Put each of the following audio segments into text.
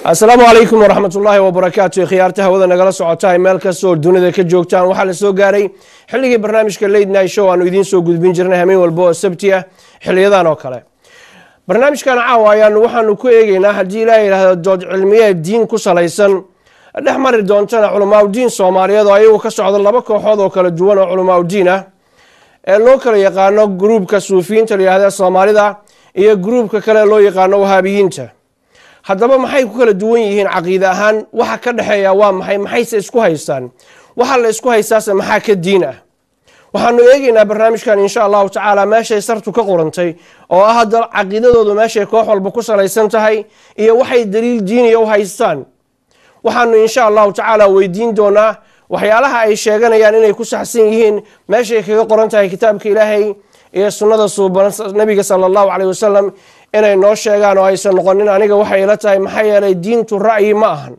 السلام عليكم ورحمة الله وبركاته. خيارتها وذا نقل صعوتها مال كسور دون ذا كجوكتان وحال سو قاري حلقي برنامج كليد ناي شو أنو يدين سو قد بنجرنا همين والبوء السبتية حلقي ذا نوكله برنامج كان عاويان وحانو كويقينا هدي لا إله الدود علمية الدين كساليسان الأحمر الدونتان علماء الدين سوماليا ضايو وكسعود الله بكو حوضو كلا جوان علماء الدين اللوكال يقانو جروب كسوفين تلي هذا الصومالي ذا إيه جروب كلا لو يقانو وهابيين haddaba maxay ku kala duwan yihiin caqiida ahaan waxa ka dhaxeeya waa maxay isku haystaan waxa la isku haystaas maxaa ka diin ah waxaanu eegaynaa barnaamijkan insha Allah taala meeshay sartu ka qorantay oo ah hadal caqiidadoodu meeshay koox walba ku salaysan tahay iyo waxay daliil diini u haystaan waxaanu insha Allah taala weydiin doonaa waxyaalaha ay sheeganayaan inay ku saxsan yihiin meeshay kaga qoran tahay kitaabka Ilaahay iyo sunnada suuban nabiga sallallahu alayhi wasallam inay noo sheegaan oo aysan noqonin aniga waxay ila tahay maxay yeelay diintu ra'yi ma ahan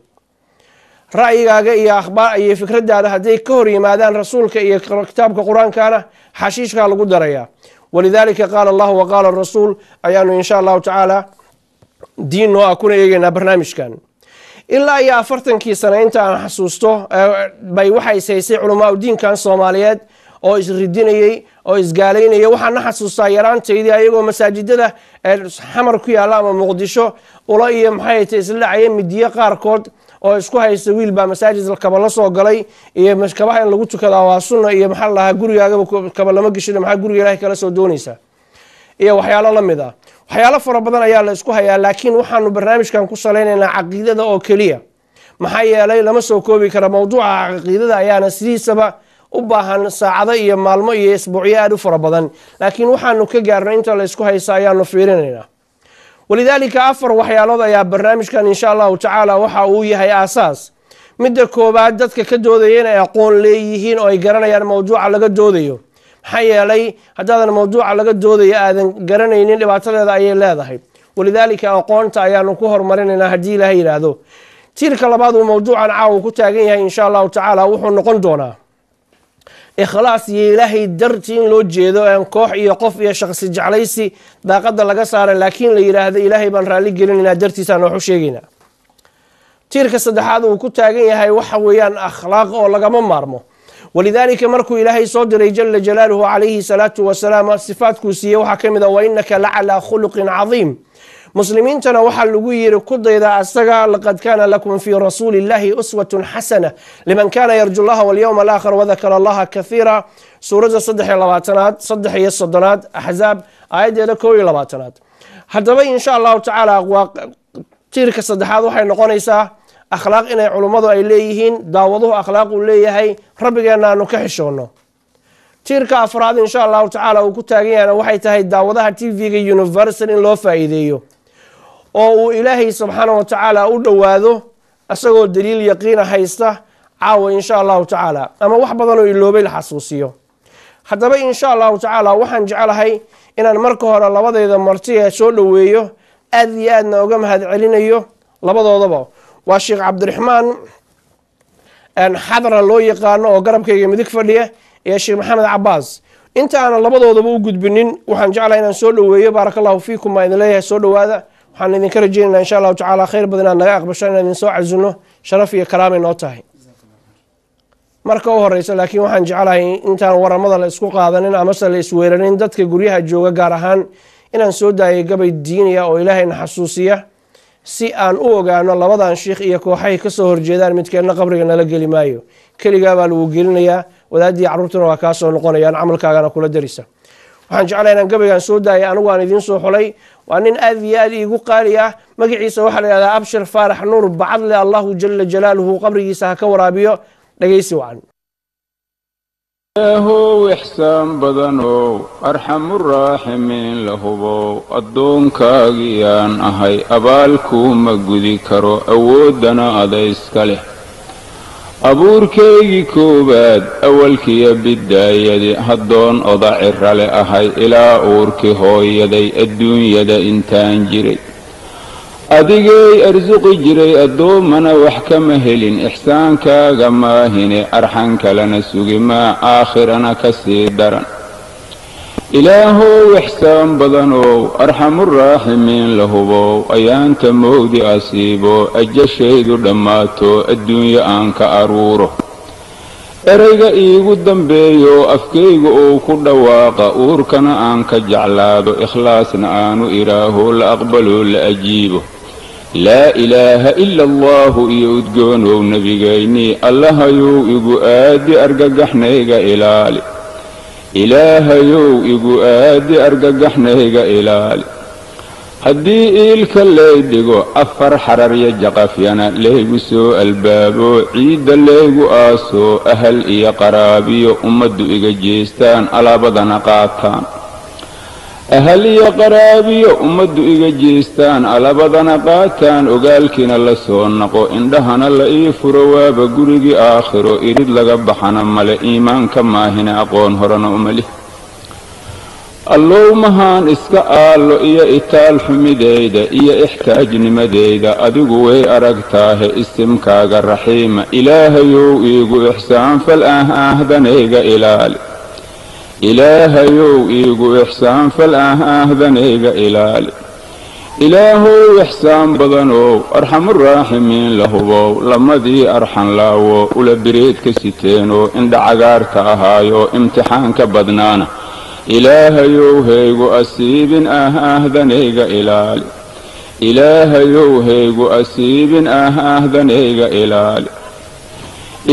ra'yigaaga iyo akhbaar iyo fikradaada haday ka hor yimaadaan rasuulka iyo kitaabka quraankaana xashiishka lagu daraya walidaalika qaala Allah wa qaala rasuul ayaanu insha Allah taala diin noo akuna eegayna barnaamijkan ilaa iyo 40kii sano inta aan xasuusto bay waxay saysay culamaa diinkan Soomaaliyeed oo isridinayay oo isgaaleynayay waxaan xasuustaa yaraanteedii ayagoo masaajidada xamar ku yaala ama Muqdisho ula iyo maxay tahay islaacay midiya qaarkood oo isku haysta wiil ba masaajidka kabala soo galay iyo mashkabaha in lagu tukado waa sunna iyo maxal laha gurigaaga kabala ma gashay maxaa guriga Ilaahay kala soo doonaysa iyo waxyaalo la mid ah waxyaalo fara badan ayaa la isku hayaa laakiin waxaanu barnaamijkan ku saleynaynaa caqiidada oo kaliya maxaa yeelay lama soo koobi karo mawduuca caqiidada ayaana sidiisaba u baahan saacado iyo maalmo iyo isbuucyo aad u fara badan laakiin waxaanu ka gaarnay inta la isku haysto ayaanu fiirinaynaa walidaalika afar waxyaalood ayaa barnaamijkan insha Allah taala waxa uu yahay asaas midda koobaad dadka ka doodaya inay aqoon leeyihiin oo ay garanayaan mawduuca laga doodayo maxaa yeelay haddaadan mawduuca laga doodayo aadan garanaynin dhibaatadeeda ayay leedahay walidaalika aqoonta ayaanu ku hormarinaynaa haddii Ilaahay yiraahdo tiirka labaad uu mawduucan caaw ku taagan yahay insha Allah taala wuxuu noqon doonaa إخلاص إلهي درتين لو جيدو أن كوح يقف يا شخص جعليسي داقد لغا صار لكن ليرهد إلهي بان رالي جلين درتي سانوحو شيغينا تيرك الصدحات وكتاقين هاي وحويان أخلاق أو لغا مارمو ولذلك مركو إلهي صدر جل جلاله عليه الصلاة والسلام صفات كوسية وحكم ذا وإنك لعلى خلق عظيم مسلمين تنوحا لغير كد إذا أستغى لقد كان لكم في رسول الله أسوة حسنة لمن كان يرجو الله واليوم الآخر وذكر الله كثيرا سورة صدح لباتنات صدح يصدنات أحزاب آيات يدكوي لباتنات حتى إن شاء الله تعالى تلك الصدحات وحي نقونيسا أخلاق إن علماء إليهين داوضوه أخلاق إليهي ربنا نكحشونه تلك أفراد إن شاء الله تعالى وكتاقينا وحي تهي داوضها تيفي يونيفرسال إن لو فايديو oo Ilaahay subhanahu wa ta'ala u dhawaado asagoo daliil yaqiin haysta caawa insha Allah ta'ala ama wax badan oo iloobay la xasuusiyo hadaba insha Allah ta'ala waxaan jecelahay inaan marka hore labadeeda marti ee soo dhaweeyo aad iyo aadna uga mahad celinayo labadoodaba waa Sheekh Cabdiraxmaan xadra loo yaqaano oo garabkayga midig fadhiya iyo Sheekh Maxamed Cabbaas inta aan labadoodaba u gudbinin waxaan jecelahay inaan soo dhaweeyo barakallahu fiikum ma idin leeyahay soo dhawaada waxaan idin ka rajeynaynaa insha Allah taala khayr badan naga aqbasho inaan idin soo casuno sharaf iyo karaam inoo tahay marka u horeysa laakiin waxaan jecelahay intaan waramada la isku qaadanin ama la isweeranin dadka guryaha jooga gaar ahaan inaan soo daayay gabay diiniya oo Ilaahay na xasuusiya si aan u ogaano labadan sheekh iyo kooxay ka soo horjeedaan midkeena qabriga nala gali maayo kaliya baa lagu gelinayaa wadaadii carruurtuna waa ka soo noqonayaan amalkaagana kula darisa waxaan jecelahay inaan gabaygan soo daayay anigu aan idin soo xulay waa nin aad iyo aad igu qaali ah magaciisa waxa la yiraahdaa Abshir Faarax Nuur bacadle Allahu jalla jalaaluhu qabrigiisa ka waraabiyo dhageysi wacan هو إحسان بدنو أرحم الراحمين لهبو أدونكاغيان أهي أبالكو مقودي كرو أودنا أدايسكاله أبوركي كوباد أولكي بداية هدون أضع الرالي أهي إلى أوركي هو يدي الدنيا دا إنتان جري أدقي أرزق جري الدومنا وحكم هلين إحسانك غماهن أرحنك لنسوغ ما آخرنا كسيدرا ilaahow ixsaan badanow arxamuraaximiin la hubow ayaanta mowdi asiibo ajashaydu dhammaato adduunyo aan ka aruuro erayga iigu dambeeyo afkayga uu ku dhawaaqa uurkana aan ka jeclaado ikhlaasna aanu iraaho la aqbaloo la ajiibo laa ilaaha ila allaahu iyo udgoonow nebigaynii allahayow igu aadi argagaxnayga ilaali ilaahayow igu aadi argagaxnayga ilaali haddii iilka laydhigo afar xararya jaqafyana laygu soo albaabo ciidda laygu aaso ahal iyo qaraabiyo ummaddu iga jeestaan alaabadana qaataan ahal iyo qaraabiyo ummaddu iga jeestaan alabadana qaataan ogaalkiina la soo naqo indhahana la ii furo waaba gurigii aakhiro irid laga baxana male iimaanka maahina aqoon horena umalih allow mahaan iska aallo iyo itaal xumidayda iyo ixtaajnimadayda adigu way aragtaahe isimkaaga raxiima ilaahayow iigu ixsaan fal ahdanayga ilaali ilaahayow iigu ixsaan fal ahdanayga ilaali ilaahow ixsaan badanow arxamuraaximiin la hubow lamadii arxan laawo ula bireedka siteenoo indha cagaarta ahaayo imtixaanka badnaana ilaahayow haygu asiibin ahdanayga ilaali ilaahayow haygu asiibin ahdanayga ilaali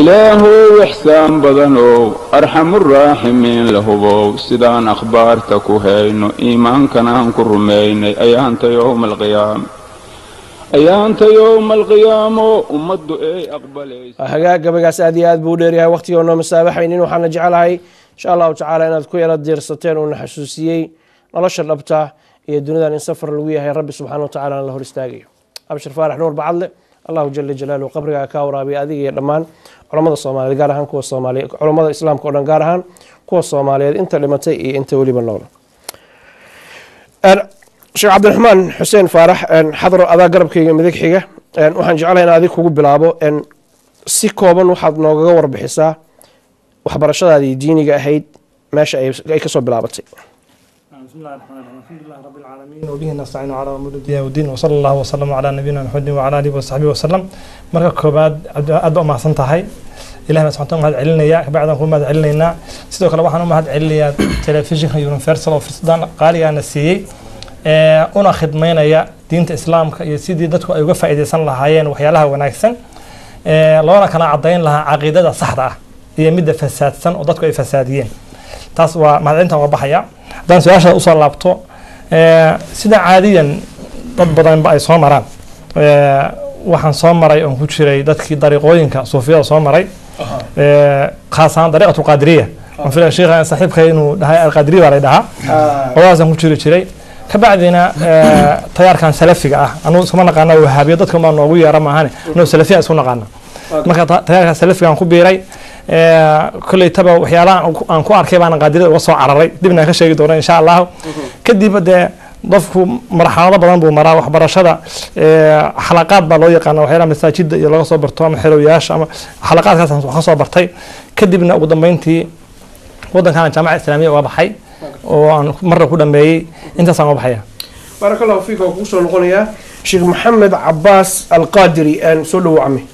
ilaahow ixsaan badanow arxamuraaximiin la hubow sidaan akhbaarta ku hayno iimaankanaan ku rumaynay ayaanta yowma alqiyaamo ummaddu ay aqbalayso hagaag gabagaas aad iyo aad buu dheeryahay waqtigoo noo masaabaxaynin waxaana jecelahay insha allahu tacaala inaad ku yara diirsateen uuna xasuusiyey nolosha dhabta iyo dunidan in safar lagu yahay rabbi subxaana wa tacala la hor istaagayo abshir faarax nuur bacadle allahu jala jalaaluhu qabrigaa kaa waraabiya adiga iyo dhammaan culammada soomaaliyeed gaar ahaan kuwa soomaaliyeed culammada islaamka o dhan gaar ahaan kuwa soomaaliyeed inta dhimatay iyo inta weliba nool sheekh cabdiraxmaan xuseen faarax xadro adaa garabkayga midig xiga waxaan jeclahay in adig kugu bilaabo si kooban waxaad noogaga warbixisaa waxbarashadaadii diiniga ahayd meesha ay kasoo bilaabatay بسم الله الرحمن الرحيم الحمد لله رب العالمين وبه نستعين على امور الدنيا والدين وصلى الله وسلم على نبينا محمد وعلى اله وصحبه وسلم marka koobaad aad u mahadsan tahay ilaahay subhanahu wa ta'ala celinaya bacdan ku mahad celinayna sidoo kale waxaan u mahad celinayaa telefishinka Universal of Sudan qaaliyaana siiyay una khidmaynaya diinta islaamka iyo sidii dadku ay uga faa'iideysan lahaayeen waxyaalaha wanaagsan loona kana cadeyn lahaa aqeedada saxda ah iyo midda fasaadsan oo dadku ay fasaadiyeen taas waa mahadinta waa baxaya dan su'aasha u soo laabto sida caadiyan dad badan ay soo maraan waxaan soo maray oo ku jiray dadkii dariiqooyinka suufiyada soo maray khaasan dariiqatu qaadiriya aan filan sheekha saaxiibkay inuu dhahay al-qaadiriya la dhahaa oo ku jiray ka bacdina tayaarkan salafiga ah anu isma naqaana wahaabiyo dadka ma noogu yeera maahan inuu salafiya isku naqaana marka tayaarkan salafiga aan ku biiray كل تبع وحيالا أن كوار كيف أنا قادر وصل عرري دبنا كشيء دورنا إن شاء الله كدي بدأ ضفوا مرحلة بدن بمراوح برشة حلقات بالويق أنا وحيالا مساجد يلا صبر طعم حلوياش أما حلقات كذا صبر طي كدي بنا قدام بنتي وضع كان جامعة إسلامية وبحي ومرة كده مي أنت صام بحية بارك الله فيك وكوسو الغنية شيخ محمد عباس القادري أن سلوا عمي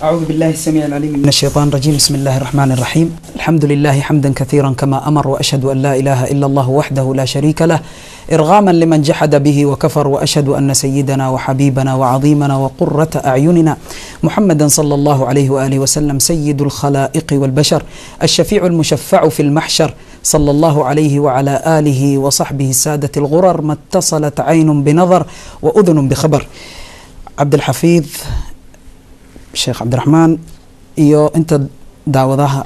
أعوذ بالله السميع العليم من الشيطان الرجيم بسم الله الرحمن الرحيم الحمد لله حمدا كثيرا كما أمر وأشهد أن لا إله إلا الله وحده لا شريك له إرغاما لمن جحد به وكفر وأشهد أن سيدنا وحبيبنا وعظيمنا وقرة أعيننا محمدا صلى الله عليه وآله وسلم سيد الخلائق والبشر الشفيع المشفع في المحشر صلى الله عليه وعلى آله وصحبه السادة الغرر ما اتصلت عين بنظر وأذن بخبر عبد الحفيظ الشيخ عبد الرحمن iyo inta daawadaha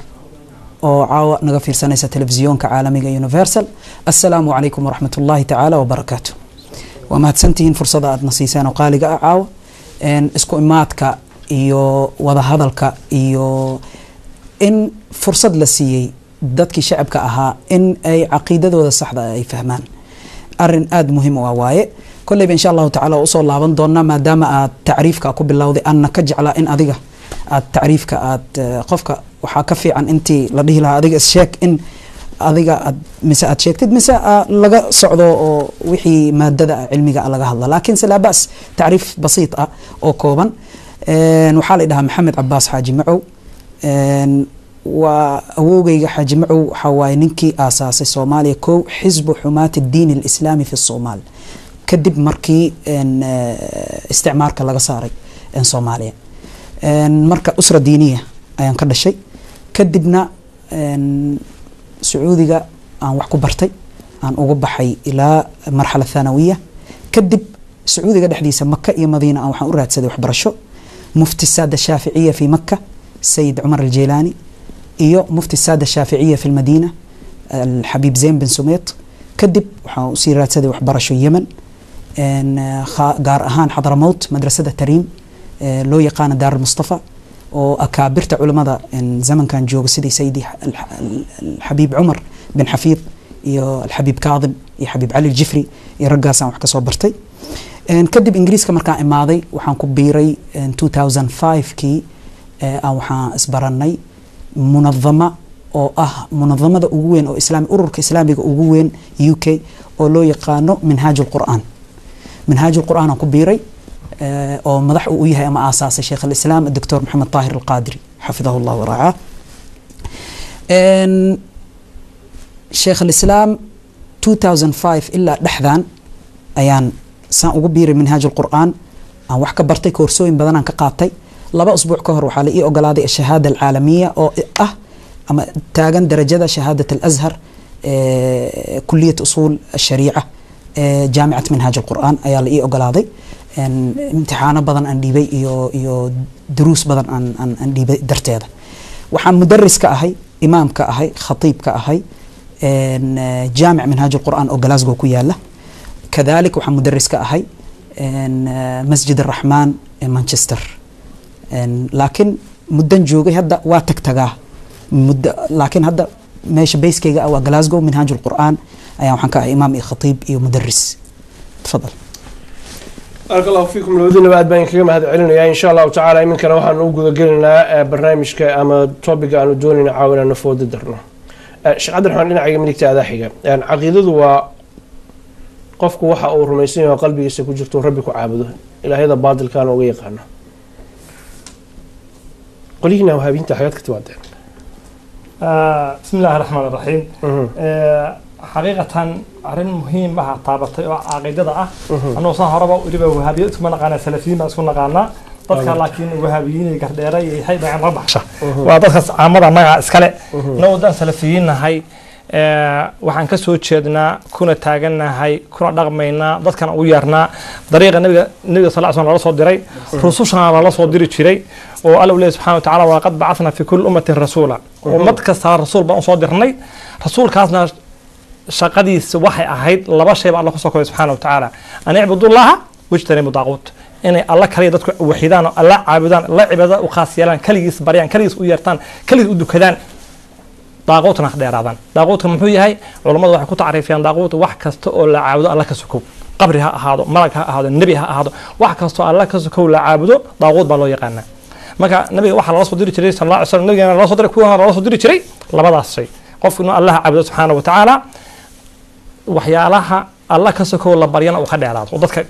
oo caawa naga fiirsanaysa telefisyoonka caalamiga Universal assalaamu alaykum wa rahmatullahi ta'ala wa barakatuh wa mahadsantihiin fursada aad nasiisaan oo qaaliga ah caawa isku imaadka iyo wada hadalka iyo in fursad la siiyay dadkii shacabka ahaa in ay aqeedadooda saxda ay fahmaan arin aad muhiim u ah waaye كله إن شاء الله تعالى وصل لعبان دونا ما دام التعريف كأكو بالله أن كجعل إن أديجه التعريف كأت قفك وحكفي عن أنتي لديه لها أديجه الشيك إن adiga mise aad sheegtid mise laga socdo oo wixii maadada cilmiga laga hadla laakiin se laa ba's tacriif basiit ah oo kooban waxaa la dhahaa maxamed cabaas xaaji macow waa awowgayga xaaji macow waxaa waaye ninkii aasaasay soomaaliya kow xisbu xumaati diin alislaami fi somaal kadib markii isticmaarka laga saaray soomaaliya marka usra diiniya ayaan ka dhashay kadibna sacuudiga aan wax ku bartay aan uga baxay ilaa marxala thanawiya kadib sacuudiga dhexdiisa maka iyo madiina aan waxaan u raadsaday waxbarasho mufti saada shaaficiya fi maka sayid cumar aljeelaani iyo mufti saada shaaficiya fi lmadiina alxabiib zayn bin sumeet kadib waxaan usii raadsaday waxbarasho yemen gaar ahaan xadramowt madrasada tariim loo yaqaana daar mustafa oo akaabirta culimada zamankan jooga sidii sayidi alxabiib cumar bin xafiid iyo alxabiib kaadim iyo xabiib cali aljifri iyo raggaasaan wax ka soo bartay kadib ingiriiska markaan imaaday waxaan ku biiray 2005kii waxaan isbaranay munadama oo ah munadamada ugu weyn oo ururka islaamiga ugu weyn UK oo loo yaqaano minhaaj alqur'aan minhaaj alqur'aan aan ku biiray oo madax uu yahay ama aasaasay sheekh alislaam doctor maxamed taahir alqaadiri xafidahu allah waracaa sheekh alislaam 2005 ilaa dhexdan ayaan saan ugu biiray minhaaj alqur'aan aan wax ka bartay koorsooyin badan aan ka qaatay 2 usbuuc ka hor waxaa la ii ogolaaday shahaada alcaalamiya oo ah ama taagan darajada shahaadat alazhar kulliyat usuul ashariica jaamicat minhaaj alqur'aan ayaa la ii ogolaaday imtixaano badan aan dhiibay iyo duruus badan aan dhiibay darteeda waxaan mudaris ka ahay imaam ka ahay khatiib ka ahay jaamic minhaaj alqur'aan oo Glasgow ku yaala kadalik waxaan mudaris ka ahay masjid الرحمن Manchester laakiin muddan joogay hadda waa tagtagaa laakiin hadda meesha bayskayga waa Glasgow minhaaj alqur'aan ayaa waxaan ka ahay imaam iyo khatiib iyo mudaris tafadal بارك الله فيكم لودينا بعد بين كلمة هذا علنا إن شاء الله تعالى يمكن واحد نوجد قلنا برنامج كأما توبيك أنا دوني نحاول أن نفوض درنا شقدر حنا لنا عيق ملك هذا حاجة يعني عقيدة وقفك وحى أو رميسين وقلبي يسكت جرت ربك وعابده إلى هذا باطل كان ويقعنا قلينا وهابين تحياتك توادين بسم الله الرحمن الرحيم حقيقة أرين مهم بها طابت عقيدة أنا وصل هربا وربا وهابيين ثم نقانا سلفيين بس كنا نقانا dadka laakiin wahabiyiin gardheeray yahay baan rabaxsha waa dadka caamada magaca iskale noodan salafiyiinahay waxaan ka soo jeednaa kuna taaganahay kuna dhaqmaynaa dadkan ugu yarnaa dariiqa nabiga sallallahu alayhi wasallam la soo diray rusushana la soo diri jiray oo Allah subhanahu wa ta'ala waqad ba'athna fi kulli ummatin rasuula ummad kasta rasuul baan soo dirnay rasuulkaasna shaqadiisa waxay ahayd laba shay baa Allah ku soo koobay subhanahu wa ta'ala an ibudullaha wajtanibu taaquut inay alla kaliya dadku waxidaan alla caabudaan alla cibaadada u khaas yeelaan kaligiis bariyaan kaligiis u yeertaan kaligiis u dukadaan daaquutna dheeraadaan daaquutka muxuu yahay culimadu waxay ku taariifiyaan daaquut wax kasta oo la caabudo alla ka sokow qabri ha ahaado malag ha ahaado nabi ha ahaado wax kasta oo alla ka sokow la caabudo daaquut baa loo yaqaanaa marka nabiga waxa la soo diri jiray sallallahu alayhi wasallam nabiga la soo diray kuwa la soo diri jiray labadaas shay qofku inuu alla caabudo subhanahu wa ta'ala waxyaalaha alla ka sokow la baryana uu ka dheeraado oo dadka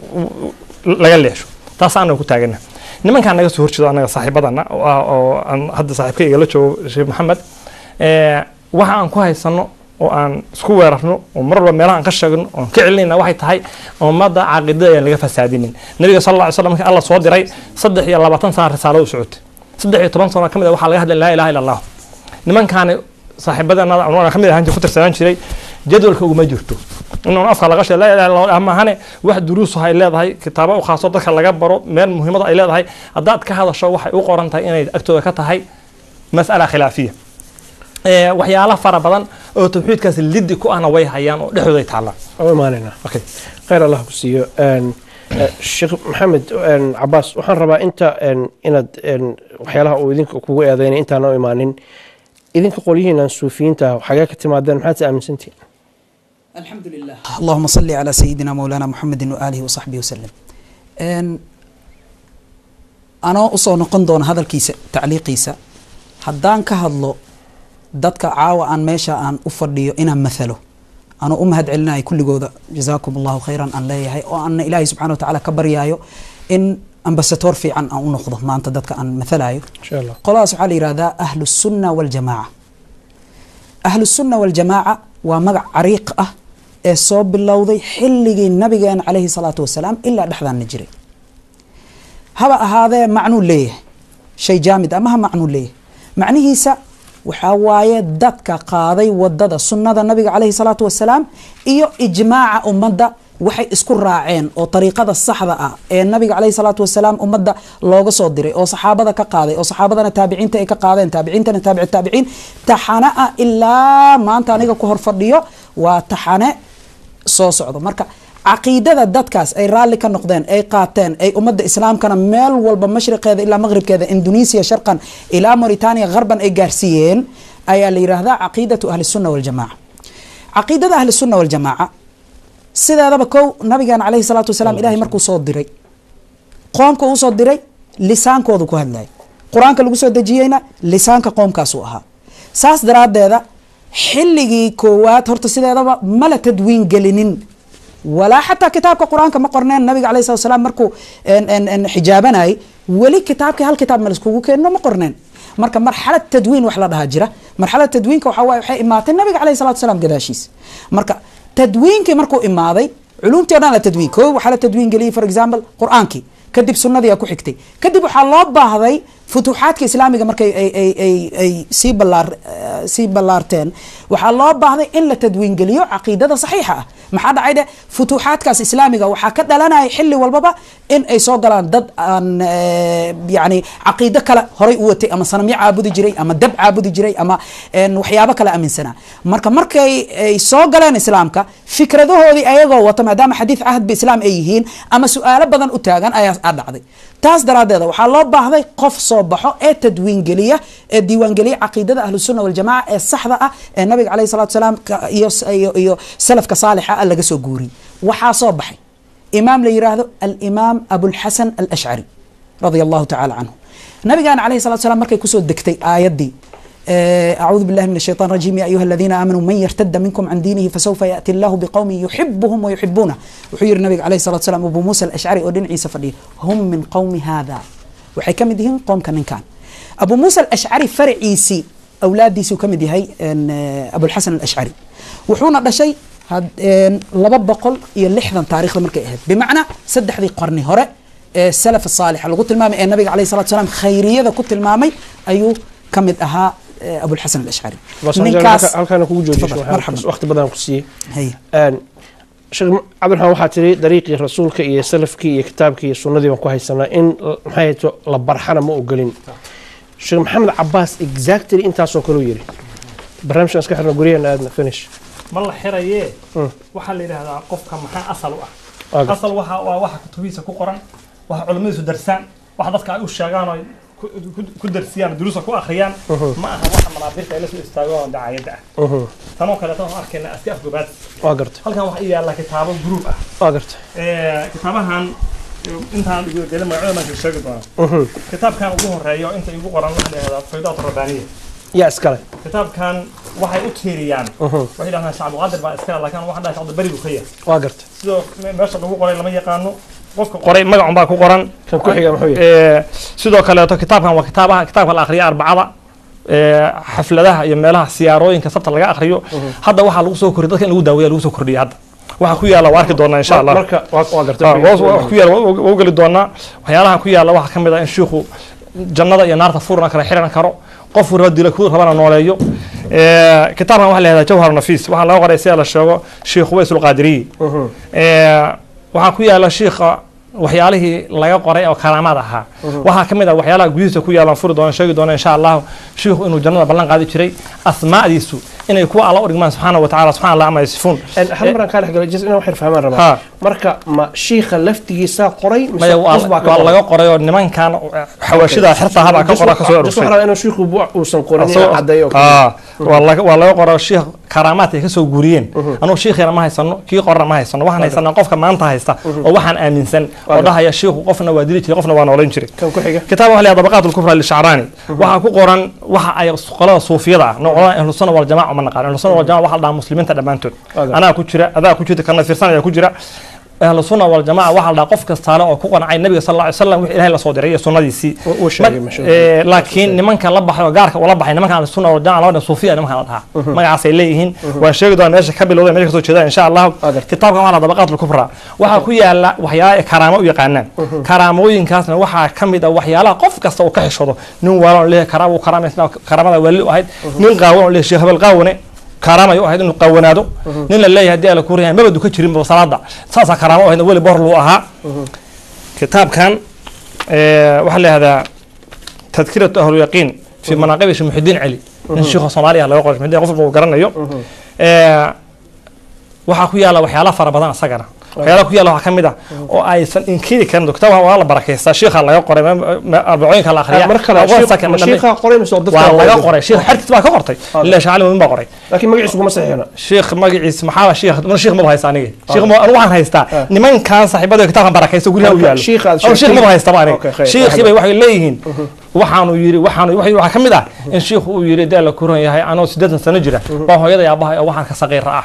laga leexo taas aan ku taagana nimankan naga soo horjeedo anaga saaxiibadana oo aan hadda saaxiibkayga la joogo Sheekh Maxamed waxa aan ku haysano oo aan isku weerarno oo mar walba meelaha aan ka sheegno oo ka celinayna waxay tahay ummada caaqidada aan laga fasaadinin nabiga sallallahu alayhi wasallam markii Allah soo diray 23 sano risaalo u socotay 13 sano kamid waxa laga hadlay la ilaaha illa Allah nimankan saaxiibadana aan kamid ahaan ku tirsanaan jiray jadwalka ugu ma jirto inuu afka laga sheegay la ilaaha illa Allah ma ahane wax duruus ay leedahay kitaabo u khaaso dadka laga baro meel muhiimada ay leedahay hadaad ka hadasho waxay u qoran tahay inay agtooda ka tahay mas'ala khilaafiya waxyaalaha fara badan oo tawxiidkaas liddi ku ahna way hayaan oo dhexdooda ay taalaan oo imaanayna okay khayr Allah ku siiyo Sheekh Maxamed Abbas waxaan rabaa inta inaad waxyaalaha uu idinka kugu eedeynay inta aan imaanin idinka qolihiina suufiyiinta xagaa ka timaadeen maxaad aaminsantiin الحمد لله اللهم صل على سيدنا مولانا محمد وآله وصحبه وسلم أنا أصلا نقن دون هذا الكيس تعليق كيسة هدان كهذلو dadka caawa aan meesha aan u fadhiyo inaan mathalo أنا أمهد علنا كل جودة جزاكم الله خيرا أن لا يهي وأن إلهي سبحانه وتعالى كبر يايو إن أنبستور في عن أو نخضه ما أنت ضدك عن مثلايو إن شاء الله قال سبحانه إرادة أهل السنة والجماعة أهل السنة والجماعة ومع عريقة الصوب باللوضي حلق النبي عليه الصلاة والسلام إلا نحن نجري هذا معنو ليه شيء جامد أما معنو ليه معنيه سا وحواية دتك قاضي ودد سنة النبي عليه الصلاة والسلام إيو إجماع أمدا وحي اسكو راعين أو طريقة الصحة النبي عليه الصلاة والسلام أمدا لوغا صدري أو صحابة كقاضي أو صحابة تابعين تأي كقاضين تابعين تابع التابعين تحناء إلا ما أنت أنيقا كهر فرديو وتحناء صوصعضو مركا عقيدة دادكاس أي رالي كان نقدين أي قاتين أي أمد إسلام كان ميل والبمشرق هذا إلى مغرب كذا إندونيسيا شرقا إلى موريتانيا غربا أي جارسيين أي اللي هذا عقيدة أهل السنة والجماعة عقيدة أهل السنة والجماعة سيدا هذا بكو نبي عليه الصلاة والسلام إلهي مركو صوت دري قوم كو صوت دري لسان كو ذكو هاللاي قرآن كلو صوت دجينا لسان كقوم كاسوها ساس دراد هذا حلقي كوات هرت سيدا هذا ملا تدوين قلنين ولا حتى كتاب القرآن كما قرنين النبي عليه الصلاة والسلام مركو ان حجابنا ولي كتابك هالكتاب ملسكوكو كأنه ما قرنين مركا مرحلة تدوين وحلا هاجرة مرحلة تدوين كوحواي وحي إمات النبي عليه الصلاة والسلام قداشيس مركا تدوين كي مركو إماضي علوم تيرنا تدوين كو وحلا تدوين قلي فور إكزامبل قرآن كي كدب سنة دي أكو حكتي كدب وحلا هذي فتوحات كإسلامي مركا أي سي بلارتين وحلا هذي إلا تدوين قليو عقيدة صحيحة ما حدا عيده فتوحات كاس إسلامي وحكت لنا يحل والبابا إن أي صقلان ضد أن يعني عقيدة كلا هري قوتي أما صنم عابد جري أما دب عابد جري أما إن وحيابة كلا أمين سنة مركا أي صقلان إسلام كا فكرة ده هذه أيضا وتم دام حديث عهد بإسلام أيهين أما سؤال بدن أتاجن أي أدعى تاس دراد هذا وحلا بعض قف صباحه التدوين قلية الديوان قلية عقيدة أهل السنة والجماعة الصحراء النبي عليه الصلاة والسلام سلف كصالحة اللي جسوا جوري وحاصبحي إمام ليراه الإمام أبو الحسن الأشعري رضي الله تعالى عنه النبي كان عليه الصلاة والسلام مركي كسو دكتي آيات دي أعوذ بالله من الشيطان الرجيم يا أيها الذين آمنوا من يرتد منكم عن دينه فسوف يأتي الله بقوم يحبهم ويحبونه وحير النبي عليه الصلاة والسلام أبو موسى الأشعري ودين عيسى فديه هم من قوم هذا وحكم دهين قوم كان أبو موسى الأشعري فرع عيسي أولاد ديسو كم دي هاي أبو الحسن الأشعري وحونا ده شيء هاد لبا بقول يلحظن تاريخ المركي هاد بمعنى سدح ذي قرني هراء السلف الصالح اللي قلت المامي النبي عليه الصلاة والسلام خيرية ذا كنت المامي أيو كمد أها أبو الحسن الأشعري هل كان كوجو مرحبا وقت بدنا نقصيه هي شيخ عبد الرحمن waxaa tiri dariiqii rasuulka iyo salafkii iyo kitaabkii iyo sunnadii waan ku haysanaa in maxay la barxana ma ogolin sheekh maxamed Abbas exactly intaas oo kale yiri barnaamijkan iska xirna guriyana aadna finish ma la xiraye waxa la yiraahdaa qofka maxaa asal u ah asal waxa kutubiisa ku qoran waxa culimadu darsaan waxa dadka ay u sheegaan ku darsiyaan duruusa ku akhriyaan ma aha waxa manaabirta ay la soo istaago dacayada tanoo kale tan arkayna aska afgobaad waa gartay halkan waxa yaala kitaabo group ah waa gartay kitaabahan intaan ugu galay magacaada ma sheegi doona kitaabkan ugu horeeyo inta ugu qoran waxa la yiraahdaa faydaat rabbaniya ya iskale kitaabkan waxay u tiiriyaan waxay dhahnaa shacab qadir baa iskale laakiin waxa dhahay shacab barigu khaya waa gartay sidoo meesha lagu qoray lama yaqaano qofka qoray magac baa ku qoran kan ku xiga muxuu sidoo kale kitaabkan waa kitaabka la akhriyo arbacada xafladaha iyo meelaha siyaarooyinka sabta laga akhriyo hadda waxa lagu soo kordhiyay dadka in lagu daaweeyo lagu soo kordhiyay hadda waxa ku yaala waarki doona insha Allah marka waa gartay waxa ku yaala oo gali doona waxyaalaha ku yaala waxa kamid ah in sheekhu jannada iyo naarta furna kala xiran karo qof uu dilo ku rabana nooleeyo kitaabkan waxa la yiraahdaa jawhar nafis waxa laga qoray si la sheego sheekh Waysul Qadiri waxa ku yaala sheekha waxyaalihii laga qoray oo kalaamad ahaa waxa kamid ah waxyaalaha gudihiisa ku yaalan furi doona sheegi doona insha Allah sheekhu inuu jannada ballan qaadi jiray asmaadiisu inay ku alla urigmaan subhanahu wa ta'ala subhanahu Allah ma yasifun hal maran ka dhaxgal jis inuu xir fahmaan rabaa marka ma sheekha laftigiisa qoray waa laga qoray oo nimankan xawaashida xirta haba ka qoray ka soo urusay inuu sheekhu uusan qorin cadeeyo والله قرأ الشيخ كرامات يكسو جوريين أنا الشيخ أنا ما هيصنع كي قرر ما هيصنع وحنا هيصنع قف ما أنت هيصنع وحنا آمن سن وده يا شيخ وقفنا ودريت قفنا ونولين شري كتاب على طبقات الكفر للشعراني وحكوا قرآن أي قلاء صوفية نوع أهل السنة والجماعة من نقال أهل السنة والجماعة واحد مسلمين تدمانتون أنا كنت هذا كنت كنا في سنة كنت أهل السنة والجماعة واحد قف كالصلاة وكونا عين النبي صلى الله عليه وسلم إلهي الصادرية سنة دي سي لكن نمان كان لبح وجارك ولبح نمان كان السنة والجماعة لونا صوفية نمان كان لها ما يعصي إليهن والشيء ده ماشي كبل وده ماشي كذا إن شاء الله كتاب كمان على طبقات الكفر وحكوية لا وحياة كرامة ويقعنن كرامة وينكاسنا وحى كم ده وحياة لا قف كسر وكحش هذا نوارون له كرامة وكرامة كرامة ولي واحد نلقاون له شيخ بالقاونة كرامة يوحد إنه قوناده نلا الله يهدي على كوريا ما بدو كتير من بصلاة صاصة كرامة وهنا ولي برلو أها كتاب كان وحلي هذا تذكرة أهل اليقين في مناقب الشيخ محي الدين علي الشيخ الصومالي الله يقول محي الدين غفر وقرنا يوم وحكوا على وحياة فربضان سجرة وحياة كويا الله حكمده وأي سن إن كذي كان دكتور والله بركة الشيخ الله يقرأ ما أربعين كلا آخرين الشيخ قرأ مسودة والله يقرأ الشيخ حركة ما كقرطي إلا شعله من بقرأ لكن ما يعيش مسيح هنا الشيخ ما يعيش محاوى الشيخ من الشيخ ما هيستاني الشيخ ما أروح هيستا نمان كان صاحب هذا كتاب بركة يسوي له وياه الشيخ ما هيستباني الشيخ يبي واحد ليهن وحانو يري وحانو حكمده الشيخ يري ده لكورن يا هاي أنا سدد سنجرة وهو يدا يا أباه وحنا كصغير رأى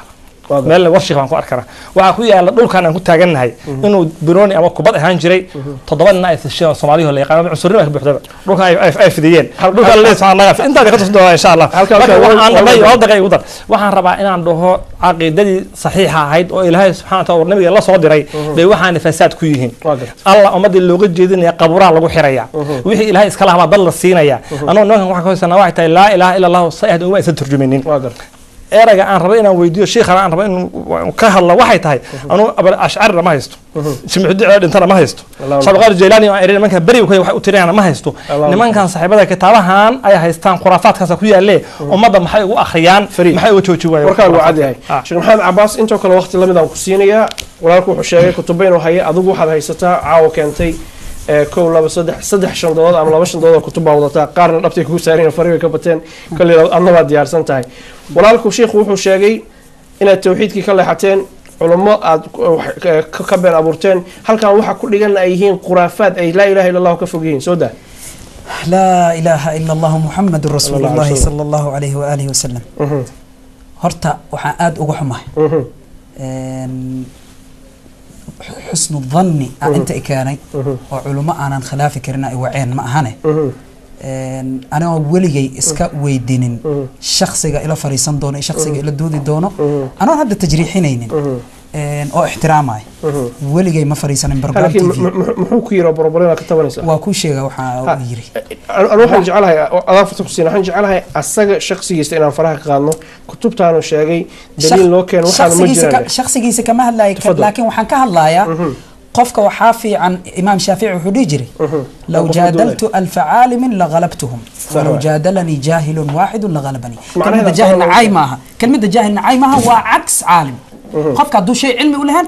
meel warshig baan ku arkana waxa ku yaala dhulkan aan ku taaganahay inuu birooni ama kubad ahaan jiray 7 nin ay shisheeyaan Soomaaliya la yaqaan cunsurina ka buuxda dhulka ay fidiyeen dhulka la leeyahay naga inta ka tusoo doona insha Allah waxaan rabay oo daqay ugu dar waxaan rabaa inaan dhaho aqeedadii saxiixa ahayd oo Ilaahay subhanahu wa ta'ala nabiga la soo diray bay waxaan fasaad ku yihiin Allah ummadii looga jeedinaya qabuuraha lagu xiraya wixii Ilaahay iska lahaa dal la siinaya anoo noocan waxa ka hoosana waxay tahay la ilaaha illa Allah sayid uma isa turjuminin erayga aan rabo inaan weydiiyo sheekha aan rabo inuu ka hadlo waxay tahay anu abal ashcar ma haysto simcudi dhintana ma haysto sabqar jeelani oo erayga marka bari waxay u tiriyaan ma haysto nimankan saaxiibada kitaabahan ay haystaan khuraafaadkaas ku yaale ummadda maxay ugu akhriyaan maxay u jooji waayeen warkaan waa cad yahay sheekh maxamed cabaas inta kale waqti lamid ah ku siinaya walaalku wuxuu sheegay kutubeen oo hayay adigu waxaad haysataa caawa keentay كو لaba saddex shandood ama laba shandood oo kutub wadataa qaarna dhabtay ku saareen fariiqo ka bateen kale annaba diyaarsan tahay walaalku sheekhu wuxuu sheegay inaad tawxiidkii ka leexateen culummo aad ka been abuurteen halkan waxa ku dhigan ay yihiin khuraafaad ay la ilaaha illa allah ka fogeen soo daa لا إله إلا الله محمد رسول الله صلى الله عليه وآله وسلم هرتا وحاد أقحمه حسن الظن أنت إكاني وعلماء أنا خلاف كرنا وعين ما هني أنا ولي إسكا ويدين شخصي إلى فريسان دونه شخصي إلى دودي دونه أنا هذا تجريحين أو احترامي ولي ما فريسان بربان تي في محوكيرا بربرنا كتبنا وكل شيء وحا ويري أنا waxaan jecelahay adaafta tuqsiina waxaan jecelahay asaga shakhsigiisa inaan faraha ka qaadno kutubtaanu sheegay daliil loo keen waxaan ma jiraan shakhsigiisa kama hadlay laakiin waxaan ka hadlayaa qofka waxa fiican imaam shaafici wuxuu dhijiri law jadaltu alf aalim la ghalabtuhum law jadalani jahil wahid la ghalabani kalmada jahil naaymaha kalmada jahil naaymaha waa aks aalim qofka haduu shay cilmi u lahan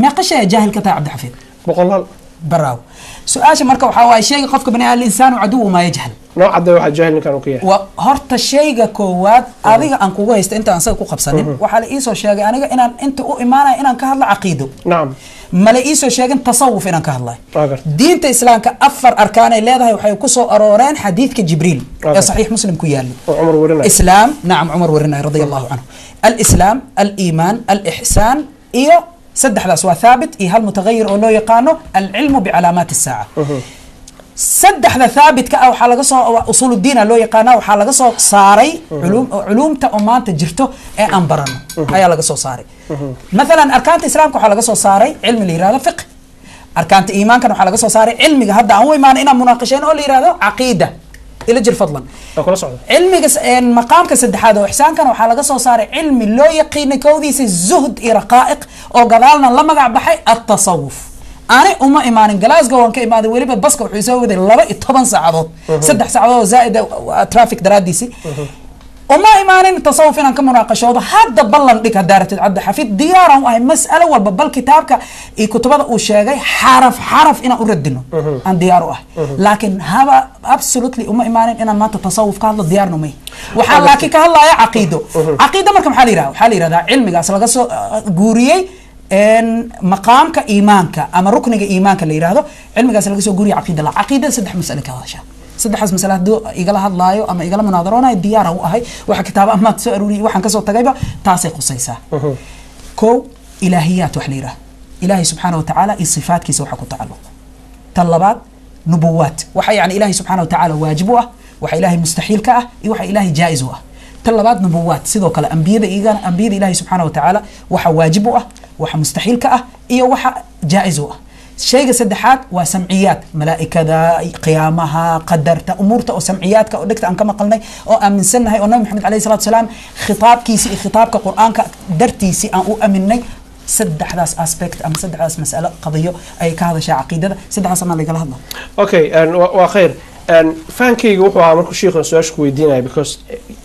ma qashay jahil ka taa Cabdi Xafiid boqolaal براو سؤال مركب حواي شيء قفك بني الإنسان عدو ما يجهل نوع عدو واحد جاهل كانوا كيه وهرت الشيء كواد هذه أنكو جايست أنت أنسان كو خبصانين وحال إيسو شيء أنا إن أنت أو إيمانا إن كهلا عقيده نعم ملا إيسو شيء تصوف إن كهلا دين الإسلام كأفر أركان اللي هذا وحي كسو أرورين حديث كجبريل صحيح مسلم كيالي عمر ورنا إسلام نعم عمر ورنا رضي الله عنه الإسلام الإيمان الإحسان إيه سدح ذا ثابت إيه هالمتغير أو لو يقانو العلم بعلامات الساعة سدح ذا ثابت كأو حلقة أصول الدين لو يقانو حلقة صاري علوم تأمان تجرته إيه أنبرنا هاي حلقة صاري مثلا أركان الإسلام كو حلقة صاري علم الإرادة فقه أركان الإيمان كانوا حلقة صاري علم هذا هو إيمان إنا مناقشين أو الإرادة عقيدة إلى جل فضلا علمي مقام كسد هذا وإحسان كان وحلقة صار علمي لو يقين كوديس الزهد رقائق أو قضالنا لما قاعد بحي التصوف أنا إيمان جلاس جوان كإيمان ولي بس كوحيسوا ذي الله طبعا ساعات 6 ساعات زائد ترافيك دراديسي وما إيمانين تصوف إن كم مناقشة هذا بلن لك هدارة العبد حفيد ديارهم أي مسألة والببل كتابك كتب وشاقي حرف إن أردنه عن دياره لكن هذا absolutely وما إيمانين إن ما تتصوف كهذا ديار نمي وحال لكن كهذا يا عقيدة مركم حالي را علمي أصلا قصو جوريي إن مقامك إيمانك أما ركنك إيمانك اللي يراهدو علمي أصلا قصو جوري عقيدة سدح مسألة كهذا سدحاس مسألة دو إيجلا هادلايو أما إيجلا مناظرنا الديار هو هاي واحد كتاب أما تسألوني واحد كسر تجيبه تعصي قصيصة كو إلهيات وحليرة إلهي سبحانه وتعالى الصفات كيس وحكو تعلق طلبات نبوات وحي يعني إلهي سبحانه وتعالى واجبه وحي إلهي مستحيل كأه وحي إلهي جائزه طلبات نبوات سيدو كلا أنبياء إيجان أنبياء إلهي سبحانه وتعالى وحي واجبه وحي مستحيل كأه وحي جائزه شيء سدحات وسمعيات ملائكة ذا قيامها قدرت أمورته وسمعيات كأودكت أن كما قلنا أو أمن سنة هاي النبي محمد عليه الصلاة والسلام خطاب كيسي خطاب كقرآن كدرتي سي أو أمني سدح ذاس أسبكت أم سدح ذاس مسألة قضية أي كهذا شيء عقيدة سدح ذاس ما لقى هذا. Okay وخير فانكي وحوا مركو شيخ سؤال ويدينا because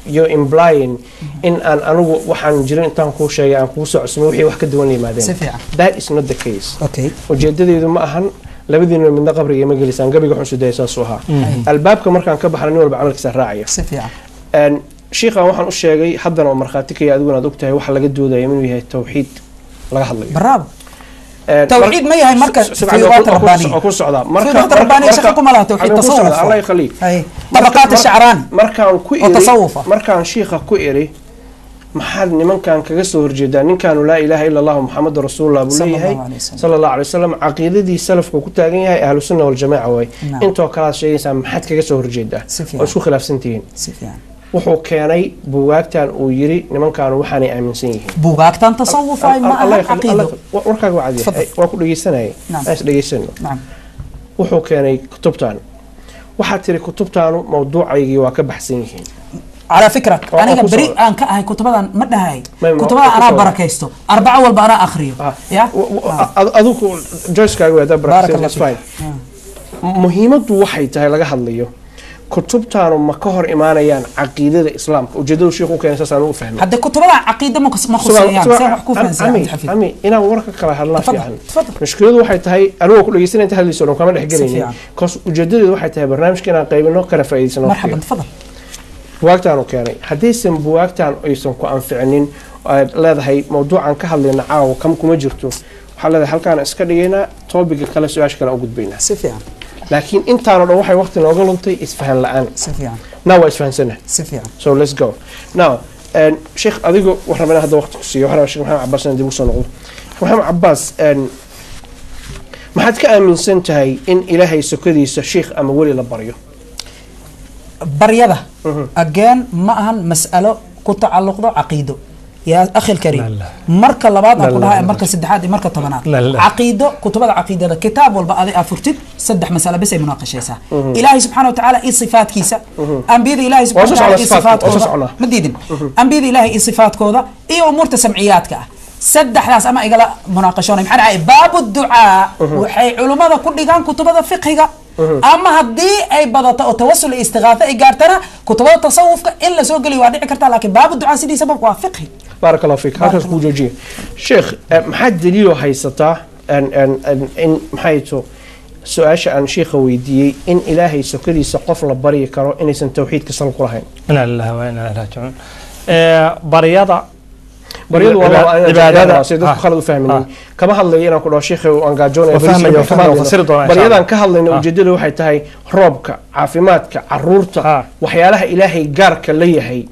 you're implying in an أنو وحن جرين إنتان كل شيء عن كوسع اسمه وحي واحد دواني مادين. That is not the case. Okay. وجددي إذا ما أهن لابدين من قبر يوم جلسان قبل يروحون سوداء ساسوها. الباب كمركان كبح على نور بعمل كسر راعية. أن شيخا وحن الشيء حضنا ومرخاتك يا أدونا دكتور وحلا قدو ده يمين وهي التوحيد لا حل. برافو. توحيد ما هي مركز فيوضات ربانية. أكون سعداء. فيوضات ربانية شكلكم على توحيد تصوف. الله يخليك. طبقات الشعراني. مركان كويري. وتصوفه. مركان شيخا كويري. محل نمن كان كجسور جدا إن كانوا لا إله إلا الله محمد رسول الله بليه صلى الله عليه وسلم عقيدة دي سلف كوكتاجين هاي أهل السنة والجماعة وي أنتوا كلاس شيء سام حد كجسور جدا. وشو خلاف سنتين. وحو كاني بوقتان ويري نمن كانوا وحني آمن سنيه. بوقتان تصوف أي ما عقيدة. وركع وعدي. وكل جيسنا نعم. إيش جيسنا. نعم. وحو كاني كتبتان. وحتى كتبتان موضوع يجي وكبح سنيه. على فكرة أنا بريء أن كهاي كتبان ما هاي كتبان أنا بركيستو 4 والبقرة آخرية يا أذوق جويس كاغوي هذا بركيستو مهمة وحي تهاي لقى حليه كتبتان ومكهر إيمانيان عقيدة الإسلام وجدوا شيخو كان أساسا وفهم هذا كتبان عقيدة مخصوصيان سأحكوا فنسا أمي أنا ورك كره الله في عن مشكلة وحي تهاي أنا كل جيسين أنت هاللي سونو كمان حقيقي كوس وجدوا وحي تهاي برنامج كنا قريبا كنا فايدة مرحبا تفضل بوقتان وكاني حديثاً بوقتان أيضاً كأنفعنين هذا هي موضوع عن كهل عاو كم كمجرته حلا هل كان إسكالينا طابق كلا سؤال كلا أوجد بينه سفيان لكن أنت على روحي وقت نقولنتي إسفهان الآن سفيان ناو إسفهان سنة سفيان so let's go now شيخ أديكو وإحنا بنا هذا وقت قصي وإحنا الشيخ محمد عباس ندي بوصل نقول محمد عباس ما حد كأمن سنتهي إن إلهي سكدي الشيخ أما ولي لبريه بريده أجان معهن مسألة كتعلق ذا عقيدة يا أخي الكريم مركز لبعض أقولها مركز سدحات مركز طبنات عقيدة كتب العقيدة ده كتاب والبعض أفرتد سدح مسألة بس مناقشة سا إلهي سبحانه وتعالى إيه صفات كيسة أنبيذ إلهي سبحانه وتعالى إيه صفات كذا مديدين أنبيذ إلهي إيه صفات كذا إيه أمور تسمعيات كا سدح ناس أما إجلا مناقشون محن باب الدعاء وحي علماء كل كان كتب الفقه أما هدي أي بدأ توصل الاستغاثة إيجارتنا كتبوا التصوف إلا سوق اللي وادع كرتها لكن باب الدعاء سيدي سبب وافقه. بارك الله فيك. هذا سكوجي. شيخ محد دليله هيستطاع أن محيته سؤال عن شيخ ويدي إن إلهي سكري سقف لبري كرو إن سن توحيد كسر القرآن. إن الله وإنا راجعون. بريضة بريض والله عبادة سيدنا خالد فهمني كما هلا ينا كل شيخ وانجاجون بريض أن كهلا إنه وجدله حيتهاي ربك عافماتك عرورتك وحيالها إلهي جارك اللي هي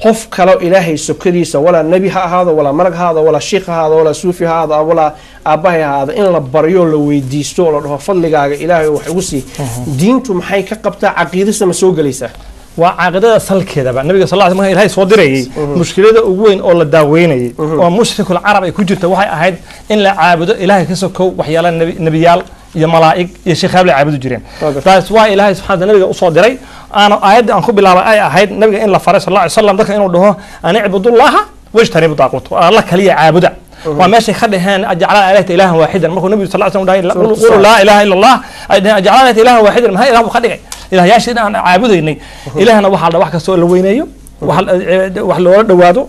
قف كلو إلهي سكريس ولا النبي هذا ولا مرق هذا ولا الشيخ هذا ولا صوفي هذا ولا أباه هذا إن لبريو لو يديستو لو فضل جاء إلهي وحوسي دينتم محي كقبت عقيدة سمسوق ليسه وعقيدة سلك كذا بقى النبي صلى الله عليه وسلم إلهي صدري مشكلة وين أول الداويني ومشرك العرب يكون جت وحي أحد إن لا عابد إلهي كسكو وحيال النبيال يا ملائك يا شيخ قبل عابد جرين بس وا إلهي سبحانه النبي أصدري أنا أيد أنخب بالله أي أحد النبي إن الله فرس الله عليه وسلم ذكر إنه ده أن اعبد الله واجتنبوا طاغوته الله كلي عابده وماشي خلي هان أجعل آلهة إله واحدا ما هو النبي صلى الله عليه وسلم قولوا لا إله إلا الله أجعل آلهة إله واحدا ما هي إله خلي إله ياشين أنا عابده إني إلهنا واحد واحد كسول وينيو wax loola dhawaado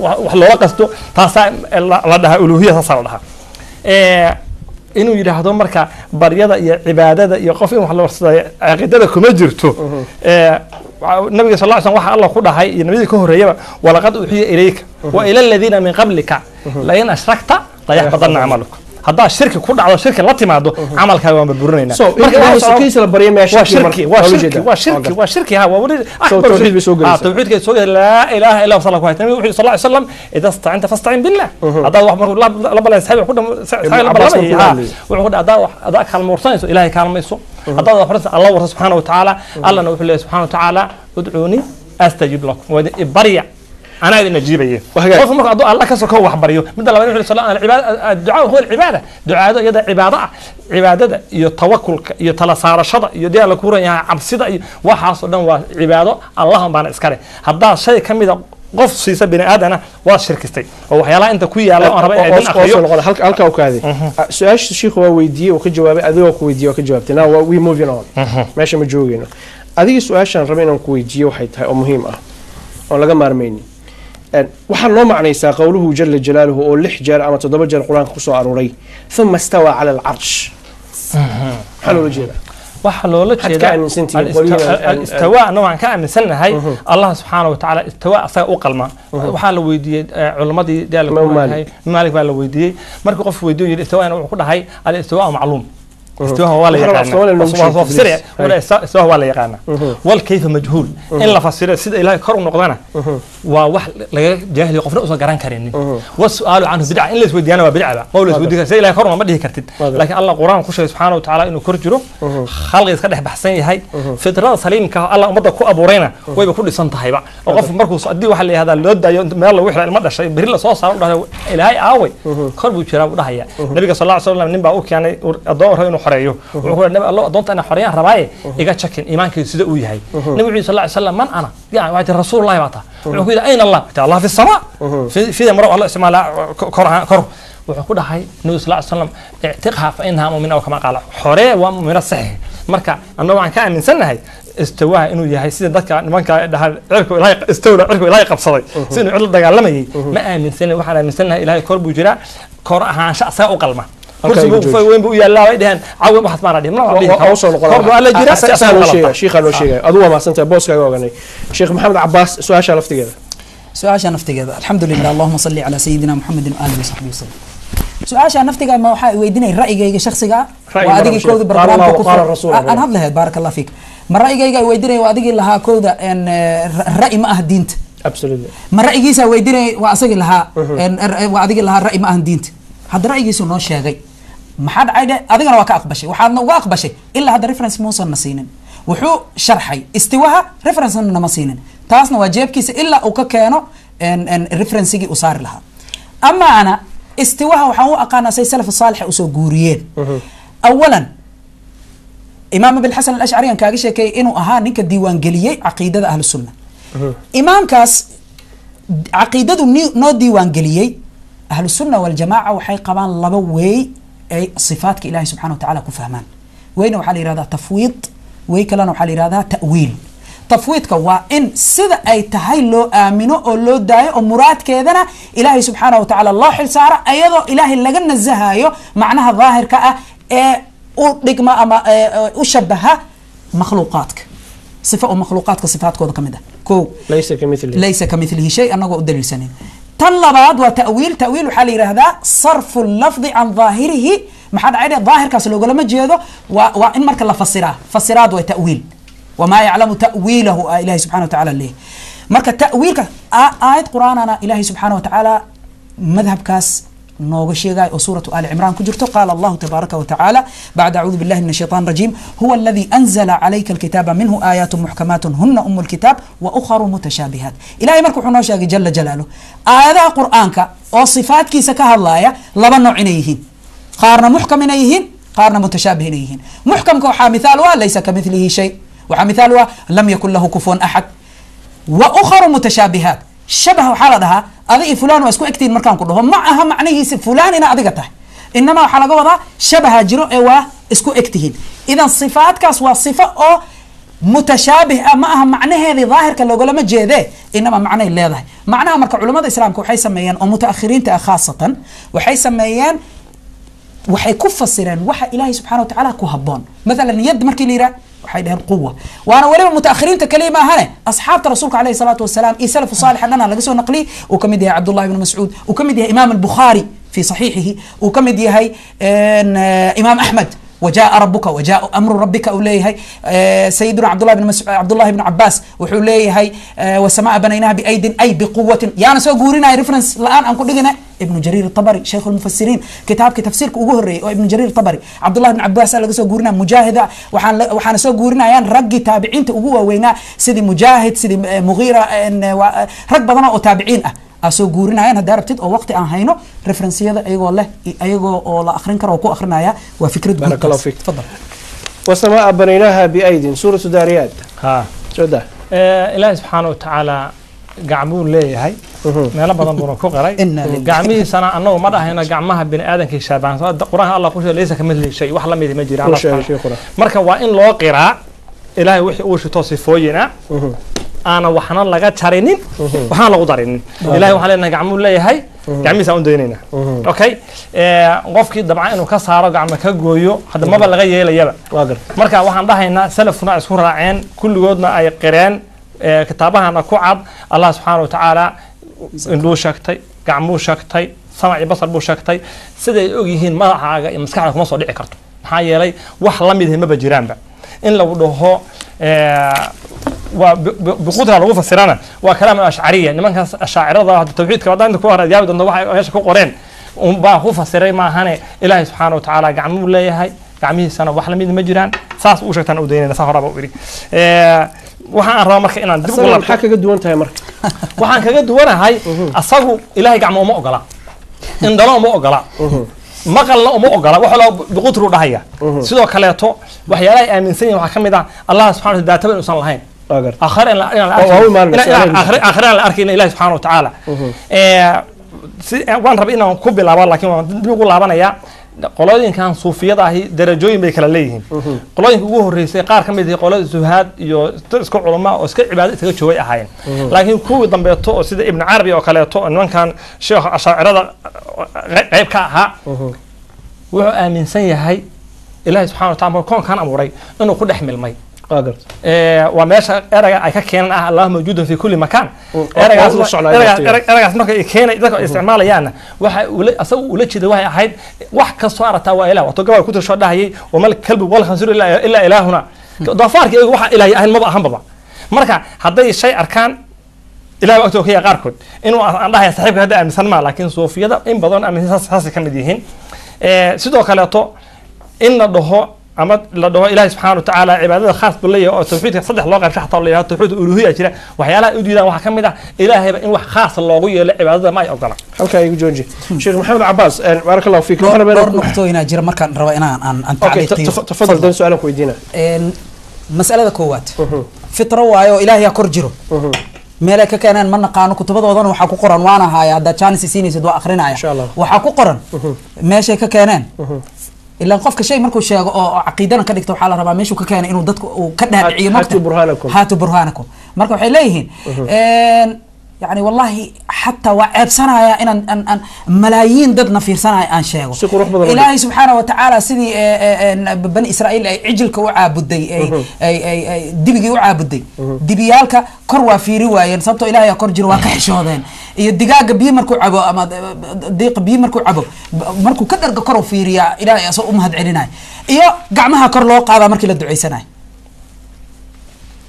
wax loola qasto taasaa la dhahaa uluhiya taasaa la dhahaa inuu yidhaahdo marka baryada iyo cibaadada iyo qof in wax la warsadayo caqiidada kuma jirto nabiga sal lla ly slam waxa allah ku dhahay iyo nabiyadii ka horreeyaba walaqad uxiya ilayka wa ila aladiina min qablika lain ashrakta layaxbadanna camaluka haddaa shirki ku dhacdo shirki la timaado camalkaaga waan burburinaynaa waa shirki ha tawxiidka soo gala laa ilaaha illa sala ku haytan nabiga sal lla ly slam ida stacanta fastacin billah haddaad wax markuu la balay saxiib ku wuxuu ku dhaha haddaa kaalmoorsanayso ilaahay kaalmayso haddaad wax horta allah warsa subxaana watacaala allahna wuxuu leeyahy subxana watacaala udcuunii astajib lakum waa barya أنا أدري نجيبه. خوف مرة أضو الله كسر كوا حبريو. من الله بنقول صلاة العبادة الدعاء هو العبادة. دعاء يدا عبادة يتوكل يتلا صار شطأ يدي على كورة يعني عبسيدة وحاصل دم وعبادة اللهم بنا إسكاره. هذا شيء كم إذا قف سيسب بني آدم وشركتي. وحيلا أنت كوي على أنا هلك أو كذي. سؤال الشيخ هو ويدي وكجواب أذوق ويدي وكجوابتنا we moving on. ماشي مجوجينه. هذه السؤال عشان ربنا كويدي وحيتها مهمة. ولا جمار مني. waxaa loo macnaysaa qowluhu jalla jalaaluhu oo 6 jeer ama 7 jeer quraanka ku soo aruuray thumma istawa ala al-arsh maxaa loola jeedaa waxa loola jeedaa istawa noocan ka aaminsanahay allah subxaanahu wa ta'ala istawa asaga u qalma waxaa la weydiiyay culimadii maalik baa la weydiiyay markii qof weydiiyo yiri istawa wuxuu ku dhahay al-istawa macluum استوى ولا يقانا ولا استوى ولا يقانا والكيف مجهول إن لا فسر سيد إلهي كرم نقدنا ووح جاهل يقفنا أصلا جران كريني والسؤال عنه بدعة إن لسه وديانا وبدعة قول لسه ودي سيد إلهي كرم ما بديه كرتد لكن الله قرآن كشف سبحانه وتعالى إنه كرجره خلق يسكده بحسين هاي فطرة سليم كالله مضى كو أبورينا ويبقى كل سنة هاي بقى وقف مركز أدي واحد اللي هذا اللود ما الله ويحرق المدى شيء بريلا صوص صار إلهي آوي خربوا يشرب وده هي النبي صلى الله عليه وسلم نبى أوك يعني الدور هاي حريه ويقول النبي الله أظن أنا حريان رباي إجا تشكن إيمانك يسدق وياي النبي صلى الله عليه وسلم من أنا يعني وعد الرسول الله يبعثه ويقول أين الله الله في السماء في امرأة الله اسمها لا كره ويقول هاي النبي صلى الله عليه وسلم اعتقها فإنها مؤمنة وكما قال حرية ومؤمنة صحيح مركا النوع كان من سنة هاي استواها إنه يهي سيد ذاك نمانك ده عرفوا إلهي استولى عرفوا إلهي قبصدي سيد عدل دجال لما يجي ما من سنة واحدة من سنة إلهي كرب وجراء كره عن شخص وقلمه كرسي وين بقول يلا ويدهن عوض واحد ما ردي ما أوصل القرآن شيخ قالوا شيء أدوه ما سنت بوس كذا شيخ محمد عباس سؤال شرفت كذا سؤال شرفت كذا الحمد لله اللهم صل على سيدنا محمد وآله وصحبه وسلم سؤال شرفت كذا ما هو ويديني رأي جاي شخص جا وأديك كود برنامج أنا هذا له بارك الله فيك من رأي جاي ويديني وأديك لها كود إن رأي ما أهدينت من رأي جيسا ويديني وأسجل لها وأديك لها رأي ما أهدينت هذا رأي جيسو نوش شيء ما حد عاده أذكر وقاق بشيء وحنا وقاق بشيء إلا هذا ريفرنس موصل نسينن وحو شرحي استواها ريفرنس نمسينن تاسنا وجيب كيس إلا أو كانوا إن ريفرنس يجي أصار لها أما أنا استواها وحو أقانا سي سلف الصالح أسو جوريين أولا إمام ابن الحسن الأشعري أن كاجي شيء إنه نك الديوان قلية عقيدة أهل السنة إمام كاس عقيدة نو ديوان قلية أهل السنة والجماعة وحي قبان لبوي أي صفات إلهي سبحانه وتعالى كفهمان وين وحال هذا تفويض ويكلنا وحال هذا تأويل تفويض كوا إن سد أي تهيلو آمنو أو لو داي أو مراد كذا إلهي سبحانه وتعالى الله حل سارة أيضا إلهي لجنة الزهايو معناها ظاهر كأ ودقما أما أشبهها مخلوقاتك صفة مخلوقاتك صفات كذا كمده كو ليس كمثله شيء أنا أقول دليل سنين طلبات وتأويل وحال هذا صرف اللفظ عن ظاهره ما حد عيد ظاهر كاس لو ما جيده وإن مرك الله فسرات وتأويل وما يعلم تأويله إلهي سبحانه وتعالى ليه مرك التأويل آية قرآن أنا إلهي سبحانه وتعالى مذهب كاس نوغشيغاي وسورة آل عمران كجرته قال الله تبارك وتعالى بعد أعوذ بالله من الشيطان الرجيم هو الذي أنزل عليك الكتاب منه آيات محكمات هن أم الكتاب وأخر متشابهات إلهي مركو حنوشاقي جل جلاله آيات قرآنك وصفات كيسكها الله لبن نوعينيهن قارنا محكمينيهن قارنا متشابهينيهن محكم كوحا مثالها ليس كمثله شيء وحا مثالها لم يكن له كفوا أحد وأخر متشابهات شبه حالها أذي فلان واسكو اكتين مركان كلهم معها معنيه فلان إنا أذيقته إنما حلقة وضع شبه جرو إوا اسكو اكتين إذا صفات كاس وصفة أو متشابه معها معنى هذه ظاهر كلو لما جيده انما معنى لهذا معناها marka culimada islaamka waxay sameeyaan oo mutaakhiriinta khaasatan waxay sameeyaan waxay ku fasireen waxa ilaahay subhanahu wa ta'ala ku haboon مثلا yad markii liira waxay dhahan quwwa waana waliba mutaakhiriinta kalima ahane asxaabta rasuulka alayhi salatu wasalaam iyo salaf salih anana laga soo naqli oo kamid yahay Abdullah ibn Mas'ud oo kamid yahay Imam al-Bukhari في صحيحه وكمد يهي إمام أحمد وجاء ربك وجاء أمر ربك أوليه سيدنا عبد الله بن عباس وحوليه والسماء بنيناها بأيد أي بقوة يعني سو قورينا ريفرنس الآن أنقول لنا ابن جرير الطبري شيخ المفسرين كتاب تفسير وجهري وابن جرير الطبري عبد الله بن عباس قال سو قورينا مجاهدة وحنا سو قورينا يعني رجي تابعين تقوى وينا سيدي مجاهد سيدي مغيرة رج بدنا وتابعين asoo guurinayaan hadaa rabtid oo waqti aan hayno referensiyada ayagoo leh ayagoo oo la akhrin karo oo ku akhrinaya waa fikrad guud barakallahu fiik tafadhal wasamaa banaynaha biaydin suuratu daariyat sooda ilaahi subhanahu wa ta'ala gacmuu leeyahay meel badan buu ku qaray gacmihiisana annagu ma dhahayna gacmaha bini aadanka shaabaan quraanka Allah ku sheegay leeysa kamid shay wax la mid ma jiraan marka waa in loo qiraa ilaahi wixii uu shito sifooyina أنا وحنا لقى تشارينين وحنا لقوا دارين إلهي وحنا لنا جعمول لي هاي جعمي ساون دينينا أوكي قفكي طبعا إنه كسارة جعمك كجويو هذا ما بلغي يلا يلا مركا وحنا ده هنا سلفنا أسهر عين كل جودنا أي قران كتابها أنا كعب الله سبحانه وتعالى إنه شكتي جعمو شكتي سمع بصر بو شكتي سيد يجيهن ما حاجة مسكعك ما صدق كرتو حي لي وحلا مده ما بجيران بقى إن لو ده هو وبقدرة لغوفة السرانة وكلام الأشعرية إنما كان الشاعر ذا التوحيد كما دام تكون رجال ضد واحد إيش كقرين وباخوفة السرية ما هني إلهي سبحانه وتعالى جعموا لي هاي جعميه سنة وحلا من المجران ساس وشكتنا ودينا سهرة بقولي وحنا رامك إن عند والله حكى قد وانت هاي مرك وحنا كقد وانا هاي أصله إلهي جعمه ما أقلا إن دلوا ما أقلا ما قال لا ما أقلا وحلا بقدرة دهية سيدو كلاته وحياة آمن سنة وحكمة الله سبحانه وتعالى تبين وصل لهين آخر الأركين إلهي سبحانه وتعالى وان ربنا كوب الأبار لكن بيقول لابنا يا قلادين كان صوفية هي درجوين بيكلا ليهم قلادين كوجه الرئيس قار كم يدي قلاد زهاد يو تسكع علماء وسكع عبادة تجد شوي أحيان لكن كوب ضم بيتو سيد ابن عربي وكلاته إنه كان شيخ أشاعرة غيب كها وآمن سنة هاي إلهي سبحانه وتعالى كان أموري إنه كل يحمل مي وماشى أرجع كان الله موجود في كل مكان أرجع مركز كان استعمال يعني أسوي ولا شيء ده واحد أحد واحد كسرة توا إله وتجوا كتر شو ده هي وملك كلب ولا خنزير إلا إلهنا ضفار كي واحد إله أهل ما بقى هم بابا مركز هذا الشيء أركان إله وقته هي غاركود إنه الله يستحق هذا مسمى لكن صوفيا ده إن بدون أمن هاس كم ديهن سيدو كلاته إن ده أما لده إلهي سبحانه وتعالى عبادة خاص بالله أو توحيد صدق الله غير شحط الله توحيد ألوهية كذا وحيالا يدينا وحكم ده إلهي إن وح خاص الله قوي العبادة ما يقدر. أوكي جونجي شيخ محمد عباس بارك الله فيك. أنا بين نقطة هنا جرى مركان روينا عن تعليقي. تفضل ده سؤالك ويدينا. مسألة كوات. فطرة وعيو إلهي أكرجرو. ملك كان من قانون كتب وضعنا وحكوا قرن وانا هاي هذا كان سيسيني سدوا آخرين عيا. إن شاء الله. وحكوا قرن. ماشي ككانان. إلا نقف كشيء مركو شيء عقيدنا كذلك توحى على ربع ماشي وكان إنه ضدك وكذا هاتوا برهانكم هاتوا برهانكم مركو حليهن يعني والله حتى وعب سنة أن ملايين ضدنا في سنة أن شيء إلهي سبحانه وتعالى سيدي بني إسرائيل عجلك وعابدي أي دبي وعابدي دبيالك كروا في رواية صبتوا إلهي كرجر وكحشودين الدقاق بيمركو عبو أما ديق بيمركو عبو مركو كدر كروا في ريا إلهي أصو أمهد علينا إياه قعمها كرلوق هذا مركي للدعي سنة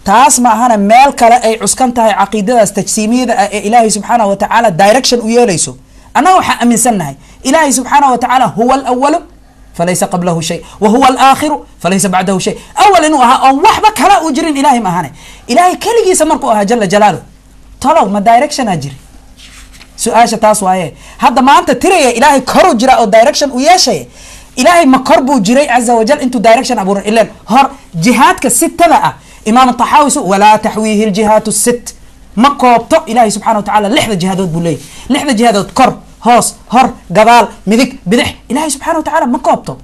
taas ma ahana meel kale ay cuskan tahay aqeedadaas tajsiimiyada ilaahay subhanahu wa ta'ala direction u yeelayso ana waxa aaminsannahay ilaahay subhanahu wa ta'ala huwa al-awwal falaysa qablahu shay wa huwa al-akhir falaysa ba'dahu shay awwalan wa wahba kala u jirin ilaahay ma ahana ilaahay kaligiisa markuu aha jalla jalaalu talow ma direction ajiri su'aasha taas waaye hadda maanta tiraya ilaahay kor u jira oo direction u yeeshay ilaahay ma kor buu jiray azza wa jalla intu direction abuur ilan hor jihadka sittada إمام الطحاوي ولا تحويه الجهات الست ما كوبته إلهي سبحانه وتعالى لحظة جهادات بولي لحظة جهادات كر هوس هر قبال مذك بدح إلهي سبحانه وتعالى ما كوبته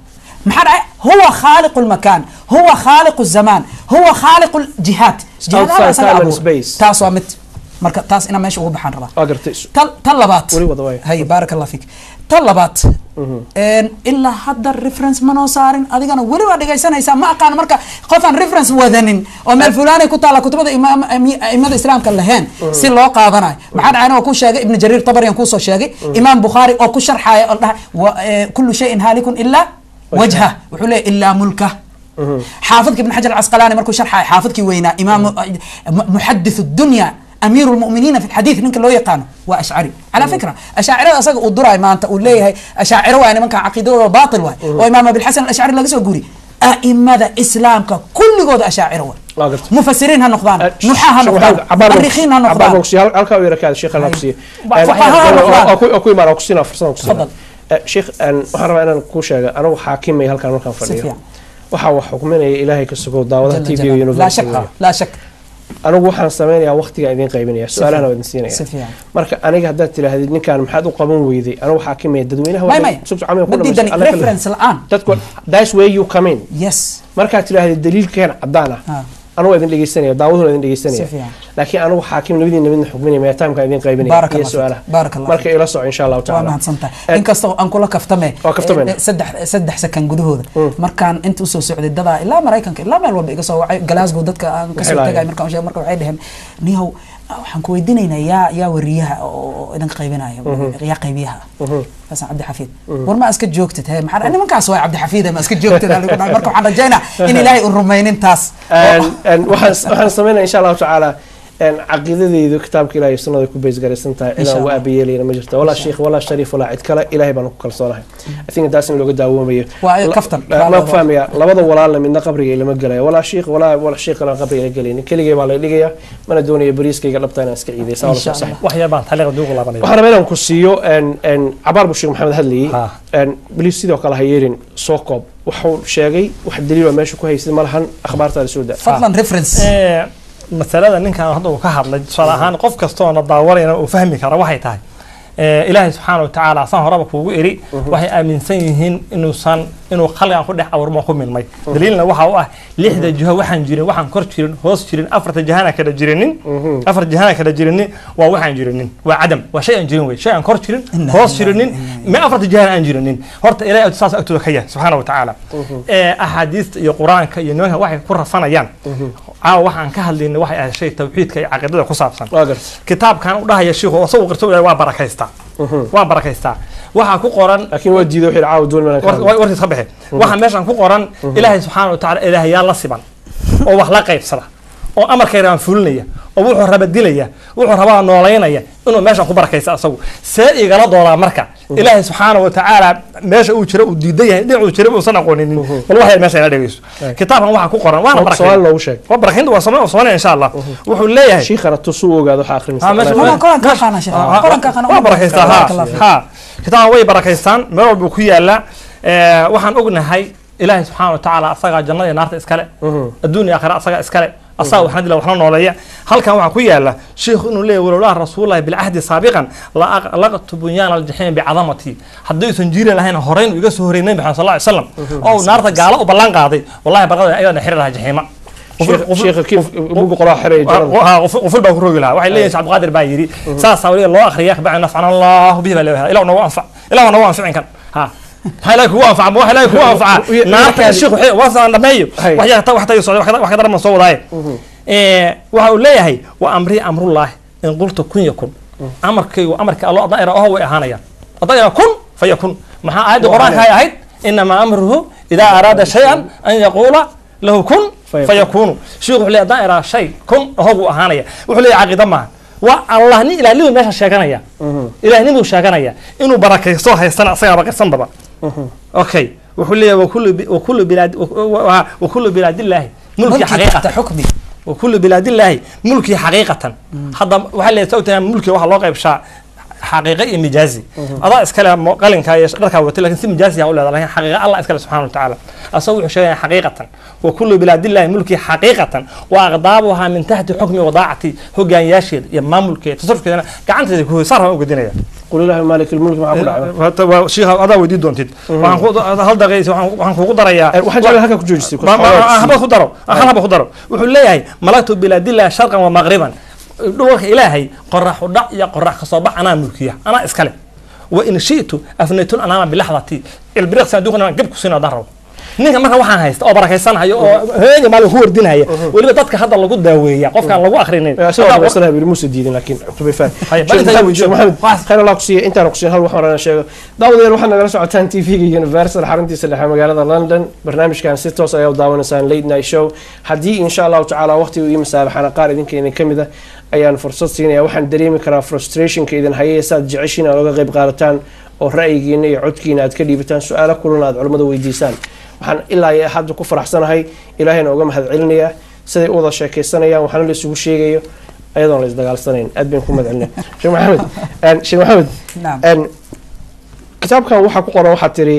هو خالق المكان هو خالق الزمان هو خالق الجهات outside time and space. تاس ومت مركا تاس إنا ماشي وبحان ربا أقرتيش طلبات ولي وضوي هاي بارك الله فيك طلبات إن إلا هذا الريفرنس منو صارن أديكنا ولي وادي جايسنا يسمى ما كان مركا قفن ريفرنس وذنين ومن الفلاني كنت على كتب إمام الإسلام كلهن سيلو قاضنا بعد عنا وكل شيء ابن جرير طبري ينقص شيء إمام بخاري أو كل شرح وكل شيء هالك إلا وجهه وحوله إلا ملكه حافظك ابن حجر العسقلاني مركو شرح حافظك وينا إمام محدث الدنيا أمير المؤمنين في الحديث منك لو يقانو وأشعري على فكرة أشاعرة أصدق الدرع ما أنت قول لي هاي أشاعرة وأنا منك عقيدة باطل وإمام أبي الحسن الأشعري لا يسوي قولي أئمة إسلام كل جود أشاعرة مفسرين هالنقدان نحاها هالنقدان مؤرخين هالنقدان ألقى ويركاد الشيخ النفسي أكو ما أقصينا فرصة تفضل شيخ أن أحرم أنا كوشة أنا حاكم هل كان مكان فريق وحاو حكمنا إلهي كسكوت دعوة تي في لا شك لا شك أنا waxaan sameeyaa waqtiga idin qaybinaya su'aalaha waan siinaya marka aniga hadda tiraahdo ninkan maxaad u qaban weyday anigu xaakimay dadweynaha waa subtu camal ku dhamaystiran reference الآن dadku that's where you come in yes marka tiraahdo daliilkeen cadaan ah أنا وإذن لجيسانية داوود وإذن لجيسانية لكن أنا حاكم نبدي حكمني ما يتم كإذن قريبين بارك الله بارك الله مرك إلى صع إن شاء الله تعالى ما هتصنت إنك استو أنقول لك كفتمه سدح سكن جدود مركان أنت وسو سعودي الدبا لا مريكان لا ما الوضع قصوا جلاس جودتك كسر تجاي مركان شيء مركان عيدهم نيهو waxaan ku weydiinaynaa yaa wariyaha oo idan qaybinaya yaa qaybiyaha Xasan Cabdi Xafiid war ma iska joogtid hay maxaa nimankaas waa Cabdi Xafiid ma iska joogtid marka waxaan rajaynaa in Ilaahay uu rumaynin taas waxaan sameynaa insha Allah taala عقيدتي كتاب كلا يسنو يكون بيز غريسنتا إلى وأبي لي ما جرت ولا شيخ ولا شريف ولا عد كلا إلهي بنو كل صراحة I think that's اللي قد داوم بيه كفتن ما فهم يا لبض ولا من قبري اللي مقلة ولا شيخ ولا شيخ ولا قبري اللي قليني كل جيب على اللي جيا من الدنيا بريس كي قلبتنا ناس كعيدة صار صحيح وحيا بعض هلا غدوق ولا بني وحنا بينهم كسيو أن عبار بشيخ محمد هدلي أن بليس سيدو كلا هيرين سوقب وحول شاقي واحد دليل ما شو كويس مرحن أخبار تال السوداء فضلا ريفرنس مثلا ninkan hadda uu ka hadlay salahan qof kasto oo daawarayna uu fahmi karo waxay tahay ilaahay subhanahu wa ta'ala san horaba kuugu iri waxay aaminsan yihiin inuu khalqigan ku dhex abuurmo ku milmay daliilna waxa uu ah lixda jiho waxaan jirin waxaan kor jirin hoos jirin afarta jahana kala jirinin afar jahana kala jirinin waa waxaan jirinin waa adam waa shay aan jirin way shay aan kor jirin hoos jirinin ma afarta jahana aan jirinin horta ilaahay saas agtooda ka yahay subhanahu wa ta'ala ahadiista iyo quraanka iyo nimanka waxay ku rafanayaan waxaan ka hadlaynay waxay ahayd shay tawxiidka iyo aqoonta ku saabsan kitaabkan u dhahay sheekhu oo soo qirto waa barakaysta waxa ku qoran laakiin waa diido wixii caaw doon malaka warkiis ka bixi waxa meeshan ku qoran ilaahay subhanahu wa ta'ala ilaahay yaa la siban oo wax la qaybsada oo amarkeena fulinaya oo wuxuu raba dilaya wuxuu raba nooleynaya inuu meeshan ku barakaysa asagu see igala doolaa marka ilaahay subhanahu wa ta'ala meesha uu jiro uu diidayahay dhinacu jiro uu san aqoonin bal waxa meesha ila dhageyso kitaabkan waxa ku qoran waana barakay loo sheeg waa barakinta waa Soomaaliya insha Allah wuxuu leeyahay sheekhana tusuu ogaado waxa akhrinaysa ma qoran ka qana sheekh qoran ka qana waa barakaysta ha kitaab way barakaystaan meel walba ku yaala waxaan ognahay ilaahay subhanahu wa ta'ala asaga jannada iyo naarta iskale adduunka aakhira asaga iskale أصلا وحنا دلنا وحنا نولية هل كان وحكي الله شيخ إنه ليه ولولا رسول الله بالعهد سابقا لقت بنيان الجحيم بعظمتي حديث جيرا لهنا هرين ويقصوا هرين النبي صلى الله عليه وسلم أو نار قال وبلان قاضي والله بقى أيضا نحر لها جحيمة شيخ كيف بوق قراء حري وفي البكرة لها وحي ليه عبد القادر بايري ساس سوري الله آخر يخبع نفعنا الله به بلوها إلا ونوع أنفع إلا ونوع أنفع كان ها هلاك هو أنفع مو هلاك هو أنفع نار الشيخ وصل لمايو وحتى يصعد وحتى لما صور هاي وهقول ليه هي وأمري أمر الله إن قلت كن يكن أمرك الله ضائر هو إهانيا ضائر كن فيكن مع هذا القرآن هاي إنما أمره إذا أراد شيئا أن يقول له كن فيكون شيخ عليه ضائر شيء كن هو إهانيا وحلي عقيدة معه والله ني إلى ليه ماشى شاكنايا إلى ني شاكنايا إنه بركة صوها يستنى صيا بركة صندبا أوكي وكل بلاد الله ملك حقيقة حكمي وكل بلاد الله ملك حقيقة هذا وحلا يسوي ملك واحد الله غيب شاء حقيقي مجازي هذا اسكال قالن كاي دharka wata laakiin si majazi ah u leedahay xaqiiqa Allah iskala subhanahu wa ta'ala asawu sheegay xaqiiqatan wa kullu biladillahi mulki xaqiiqatan wa aqdaabuha min tahti hukmi wadaa'ati hogaanyaasheed iyo maamulkeed tasarrufkeedana gacanteeda ku saar u gudinaya qul ilaahi malik al-mulk ma ku dhacay waa sheekh adaa wadi doontid waxaan ku hal daqiiqo waxaan kugu darayaa waxaan jeclahay halka ku joojisay haba ku daro haba ku daro wuxuu leeyahay malaktu biladillahi sharqan wa maghriban dhulka ilaahay qorax u dhac iyo qorax ka soo bax anaa mulkiya anaa iskale wa in shiitu afnaytu anama bilahdati ilbiriq sanduuqna gab ku sino daro ninka marka waxaan haysta oo barakaysanhayo oo heeyo maal ku wardinaya waliba dadka hadda lagu daaweeyaa qofkaan lagu akhrinay sabab wasalaha bil musa diidin laakiin tubifaan maxamed khayr allah ku siiyo intaan ku hal wax horana sheego daawadeer waxaan nagala socotaan TV-ga Universal xaruntiisa dhexe magaalada London barnaamijkan si toos ah u daawanaysaan Late Night Show haddii insha Allah ta'ala waqtiga iyo masaabaxana qaar idinkeena kamida ayaan fursad siinaya waxaan dareemi karaa frustrationka idin hayaysaad jeceshiin aad uga qayb qaadataan oo ra'yigiina iyo codkiina aad ka dhiibataan su'aalo kulana aad culimada weydiisaan waxaan ilaa hadda ku faraxsanahay ilaahayna uga mahad celinayaa siday u wada sheekaysanayaan waxaana la isugu sheegayo ayadoon la isdagaalsanayn aad baan ku mahad celinaya sheekh maxamed kitaabkan waxa ku qoran waxa tiri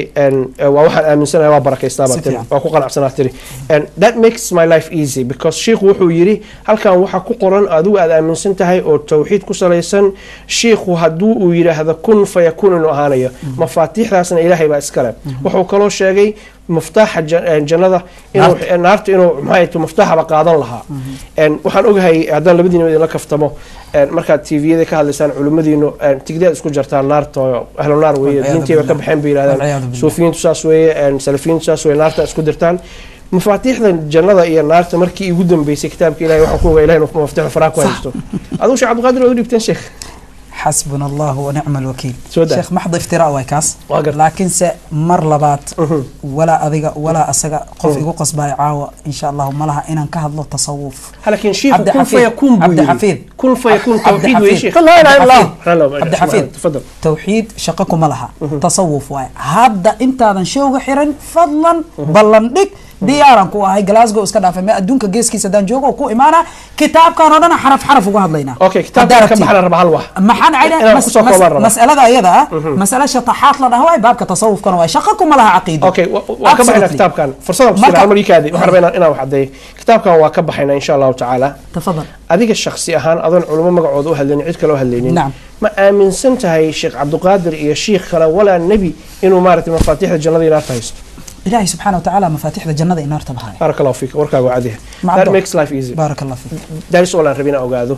waa waxaan aaminsanahay waa barakaystaa baa tiri waa ku qanacsanaa tiri that makes my life easy because sheekhu wuxuu yiri halkan waxa ku qoran adigu aad aaminsan tahay oo tawxiid ku salaysan sheekhu hadduu uu yiraahdo kun fayakun inuu ahaanayo mafaatiixdaasna ilaahay baa iskale wuxuu kaloo sheegay مفتاح جنة إنه نارت إنه معي مفتاح بقاضن لها وحن أوجهي هذا اللي بدي نودي لك فتمه مركز تي في ذيك هذا لسان علوم دي إنه تقدر تسكت جرتان نارت أهل النار ويدينتي وكم حين بيرادن سوفيين تساسوي سلفيين تساسوي نارت تسكت جرتان مفاتيح الجنة هي نارت مركي يقدم بيس كتابك إلهي وحكوه إلهي مفتاح فراق وهستو هذا شيء عبد القادر ودي بتنشيخ حسبنا الله ونعم الوكيل شيخ محض افتراء ويكاس لكن مر لبات ولا أذيق ولا أسجع قف يقول قصباي عاوة إن شاء الله ما لها إن كهذا له تصوف لكن شيخ كن فيكون عبد الحفيظ كن فيكون توحيد وشيخ لا إله إلا الله عبد الحفيظ تفضل توحيد شقكم ما لها تصوف واي هذا أنت هذا شو حرن فضلا بلندك دياران كو هاي جلاسكو اسكا دافمي ادونكا geeskiisa daan joogo ku imaana kitaabkan oo dhan xaraf uga hadlayna okay kitaabka ka baxna rabal wax maxaan ayna mas'alada ayada mas'ala shataxaat la dhahay baabka tasawufkan waa shaqakum malaha aqeedo okay waa ka baxna kitaabkan fursada ku sii amarikaadi waxaan rabaa inaan wax cadeeyo kitaabkan waa ka baxayna insha Allah ta'ala tafadhal adiga shakhsi ahaan adoon culimo magacooda u hadlaynin cid kale u hadlaynin ma aaminsan tahay Sheikh Abdul Qadir iyo Sheikh kale wala nabi inuu maartay mafaatiixda jannada ilaa haysto إلهي سبحانه وتعالى مفاتيح الجنة النار تبعها. بارك الله فيك وركا وعديها. That makes life easy. بارك الله فيك. ده سؤال عن ربنا أوجاده.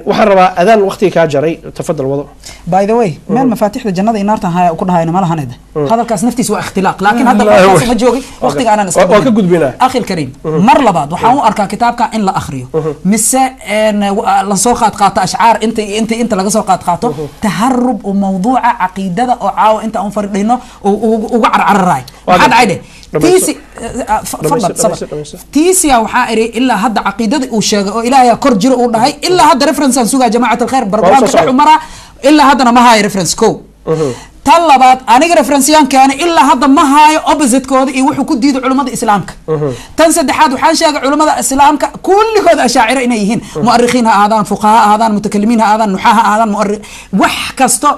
وحربا أذان وقتي كاجري تفضل الوضع. By the way ما المفاتيح الجنة النار تها وكلها هاي ما لها ندى. هذا الكاس نفتي سوى اختلاق لكن هذا الكاس مجوجي وقتي أنا نسأل. وكجود بنا. أخي الكريم مر لبعض وحاول أركان كتابك إن لا أخريه. مسا لصوقات قاطع أشعار أنت لقصوقات قاطع تهرب وموضوع عقيدة أو عاو أنت أنفرد هنا وقعر على الرأي. هذا عادي تيسي فضل تيسي أو حائري إلا هذا عقيدة وشجع إلا يا كرجر ونهاي إلا هذا ريفرنس سوى جماعة الخير برنامج تبع عمرة إلا هذا ما هاي ريفرنس كو طلبات أنا ريفرنسيان كان إلا هذا ما هاي أوبزيت كود يوحو كديد علماء الإسلام تنسد حد وحاشا علماء الإسلام كل هذا أشاعرة إنيهن مؤرخين هذا فقهاء هذا متكلمين هذا نحاة هذا مؤرخ وحكستو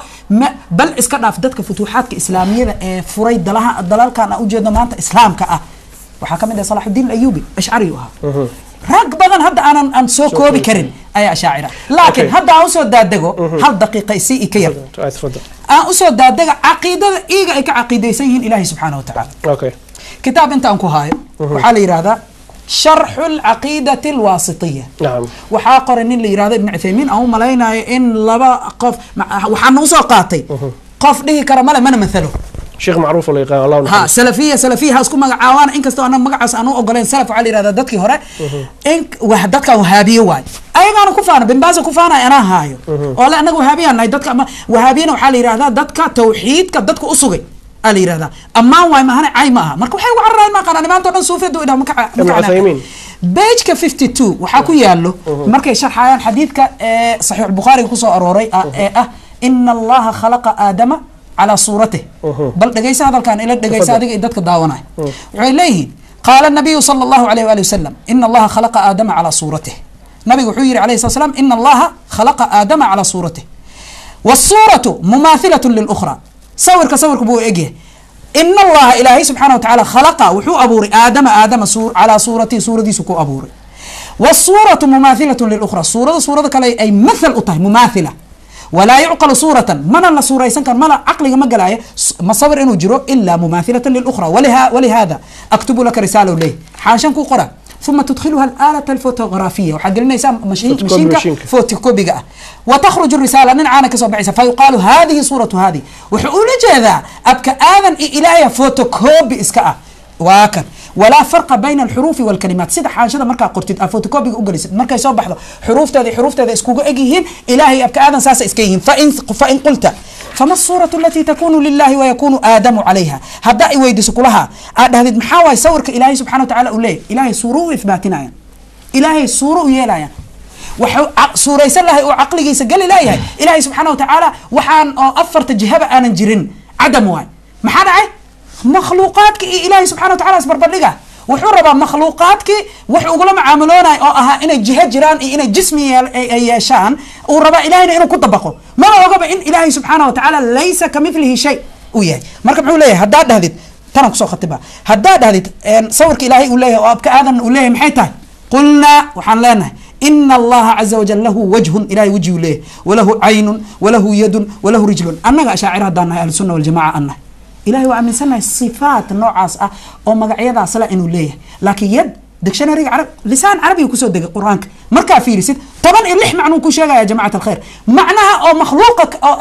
بل إسكتنا في ذاتك فتوحات إسلامية فريد الدلال كان أوجد ما أنت إسلام كأ وحكم ده صلاح الدين الأيوبي أشعريوها رقبا هذا أنا سو كوبي كرين أي أشاعرة لكن هذا أوسو دادجو هل دقيقة سي كير أوسو دادجو عقيدة إيجا عقيدة سيهن إلهي سبحانه وتعالى أوكي كتاب أنت أنكو هاي وحالي هذا شرح العقيدة الواسطية نعم وحاقر إن اللي يراد ابن عثيمين أو ملاينا إن لبا قف وحنوصو قاتي قف ليه كرمالة من مثله شيخ معروف ولا يقال الله ها سلفية هاسكو مقعوان إنك استو أنا مقعس أنا أقولين سلف علي هذا دتك هراء إنك وحدتك وهابي واي أيضا أنا كفانا بنباز كفانا أنا هايو ولا أنا وهابي أنا دتك وهابيين وحالي هذا دتك توحيد كدتك أصغي علي هذا أما واي ما هنا عاي معها مركو حي وعرّا ما قال أنا ما أنتظر صوفي دو إذا مكع بيج ك 52 وحكوا يالله مركي شرح عن حديث ك صحيح البخاري قصة أروري إن الله خلق آدم على صورته بل دقيس هذا كان إلى دقيس هذا إدتك داونا عليه قال النبي صلى الله عليه وآله وسلم إن الله خلق آدم على صورته نبي حير عليه الصلاة والسلام إن الله خلق آدم على صورته والصورة مماثلة للأخرى صورك بو إجيه إن الله إلهي سبحانه وتعالى خلق وحو أبوري آدم على صورتي صورتي سكو أبوري والصورة مماثلة للأخرى صورة كلا أي مثل أطه مماثلة ولا يعقل صورة من الله صورة يسكن من عقل ما قال مصور إنه جرو إلا مماثلة للأخرى ولهذا أكتب لك رسالة ليه حاشا كو قرأ ثم تدخلها الآلة الفوتوغرافية وحق لنا يسام مشينك فوتوكوبي وتخرج الرسالة من عانك صبعيسة فيقال هذه صورة هذه وحقول جذا أبكى آذن إلهي فوتوكوبي إسكاء واكن ولا فرق بين الحروف والكلمات سيدا حاشا مركا قرتيد فوتوكوبي أقريس مركا يصبح حروف تذي اسكوغو أجيهين إلهي أبكى آذن ساسا إسكيهين فإن قلت فما الصورة التي تكون لله ويكون آدم عليها هبدأ ويدس كلها هذا محاوى يصورك إلهي سبحانه وتعالى أوليه إلهي صورة إثباتنا إلهي صورة يلايا صورة يسلها وعقلي يسجل إلهي إلهي سبحانه وتعالى وحان أفرت الجهبة أنا نجرين عدم واي محانا مخلوقاتك إلهي سبحانه وتعالى أسبر بلغة وحرب مخلوقاتك وحو قولوا معاملونا إن الجهاد جيران إن جسمي يشان وربا إلهي إنه كنت بقو ما وقب إن إلهي سبحانه وتعالى ليس كمثله شيء وياه مركب حوليه هداد هذه ترى كسو خطبها هداد هذه صورك إلهي وليه وأبكى آذن وليه محيته قلنا وحن لنا إن الله عز وجل له وجه إلهي وجه له وله عين وله يد وله رجل أنا أشاعر هدانا أهل السنة والجماعة أنه إلهي وعمل سنة صفات نوعاس أو مقعيدا صلاة إنه ليه لكن يد دكشنري عرب لسان عربي وكسو دق القرآن مركا في رسد طبعا اللي معناه كوشيغا يا جماعة الخير معناها أو مخلوقك أو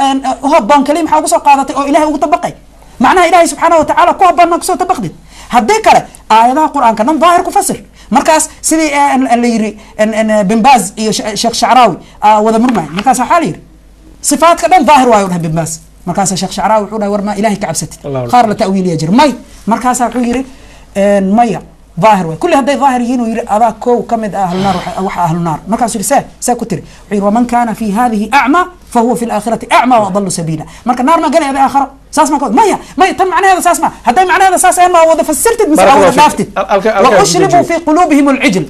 هو بان كلمة حاوكسو قادتي أو إلهي وطبقي معناها إلهي سبحانه وتعالى كوه بان مكسو طبقدي هديك له آيات القرآن كان ظاهر كفسر مركز سيدي اللي يري ان بن باز شيخ شعراوي وذا مرمى مركز حالي صفات كان ظاهر واي بن باز مركز شيخ شعراوي وحنا ورما إلهي كعبستي خار لتأويل يجر مي مركز حيري مية ظاهر واي كل هذا ظاهريين ويري هذا كو كمد أهل النار وح أهل النار مركز سا كتري ومن كان في هذه أعمى فهو في الآخرة أعمى وأضل سبيلا مركز النار ما قال هذا آخر ساس ما كود مية تم معنى هذا ساس ما هذا معنى هذا ساس ما هو فسرت المسألة أو ضافتي وأشربوا في قلوبهم العجل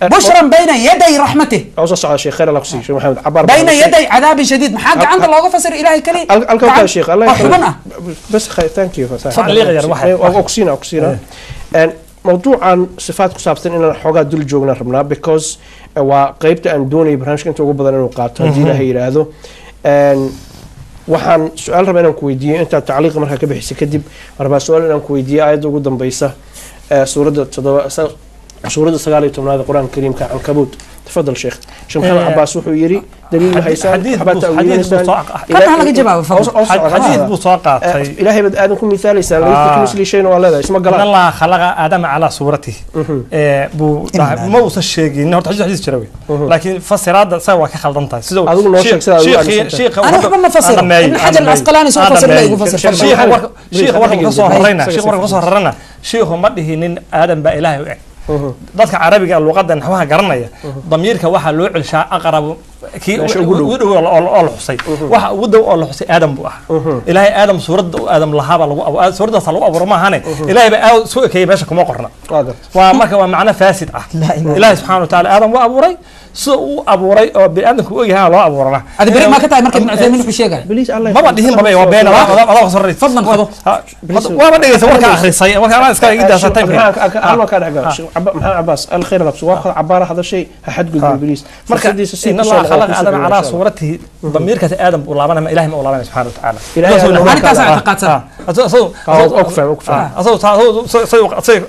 بشرا بين يدي رحمته على شيخ خير الله يسلمك شيخ محمد عبار بين يدي عذاب شديد محاج عند الله فسر إلهي كلي الكوكب شيخ الله يحفظنا بس ثانك يو أوكسينا موضوع عن صفات كسابتين إن الحوجات دول جوجنا ربنا because وقيبت أن دوني برهانش كنت أقول بدنا نقاط هذه هي هذا waxaan su'aal rabaa inaan ku weydiiyo inta tacliiq markaa ka bixisay kadib rabaa su'aal inaan ku weydiiyo aayadda ugu dambaysa suuradda 19 quraanka kariimka Ankabut تفضل شيخ محمد عباس وحو يري دليل هيسان حديث بوساقة إلهي بد آدم كم مثال يسان ليس كمثل شيء ولا ذا اسمه قال الله خلق آدم على صورته موسى الشيء إنه حديث شروي لكن فسرات سوا كخلطنتها شيخ أنا أحب نفسر ابن حجر العسقلاني سوف فسر لي يفسر شيخ ورق صهرنا شيخ مده إن آدم بإلهي dadka carabiga luqadda naxwaha garanaya damiirka waxa loo cilshaa aqrab kii ugu dhow oo la xusay waxa ugu dhow oo la xusay aadam buu ah ilaahay aadam suurada aadam lahaaba lagu suuradaas lagu abuuro ma ahane ilaahay baa soo ekeeyay meesha kuma qorna waa marka waa macna faasid ah ilaahay subhanahu wa ta'ala aadam waa abuuray soo uu abuuray oo bini'aadamku og yahay loo abuurana hada bari ma ka tahay marka ibn Uthaymeen wuxuu sheegay ma badhihin baba waa been Allah sarri fadlan qado waa ma dhigaysa warka akhrisay warka aan iska idaasatay أنا كان محمد عباس الخير لك سواء عبارة هذا الشيء أحد قل إبليس مركز إن الله خلق آدم على صورته ضمير كت آدم والله ما إله ما الله سبحانه وتعالى أنا كذا اعتقاد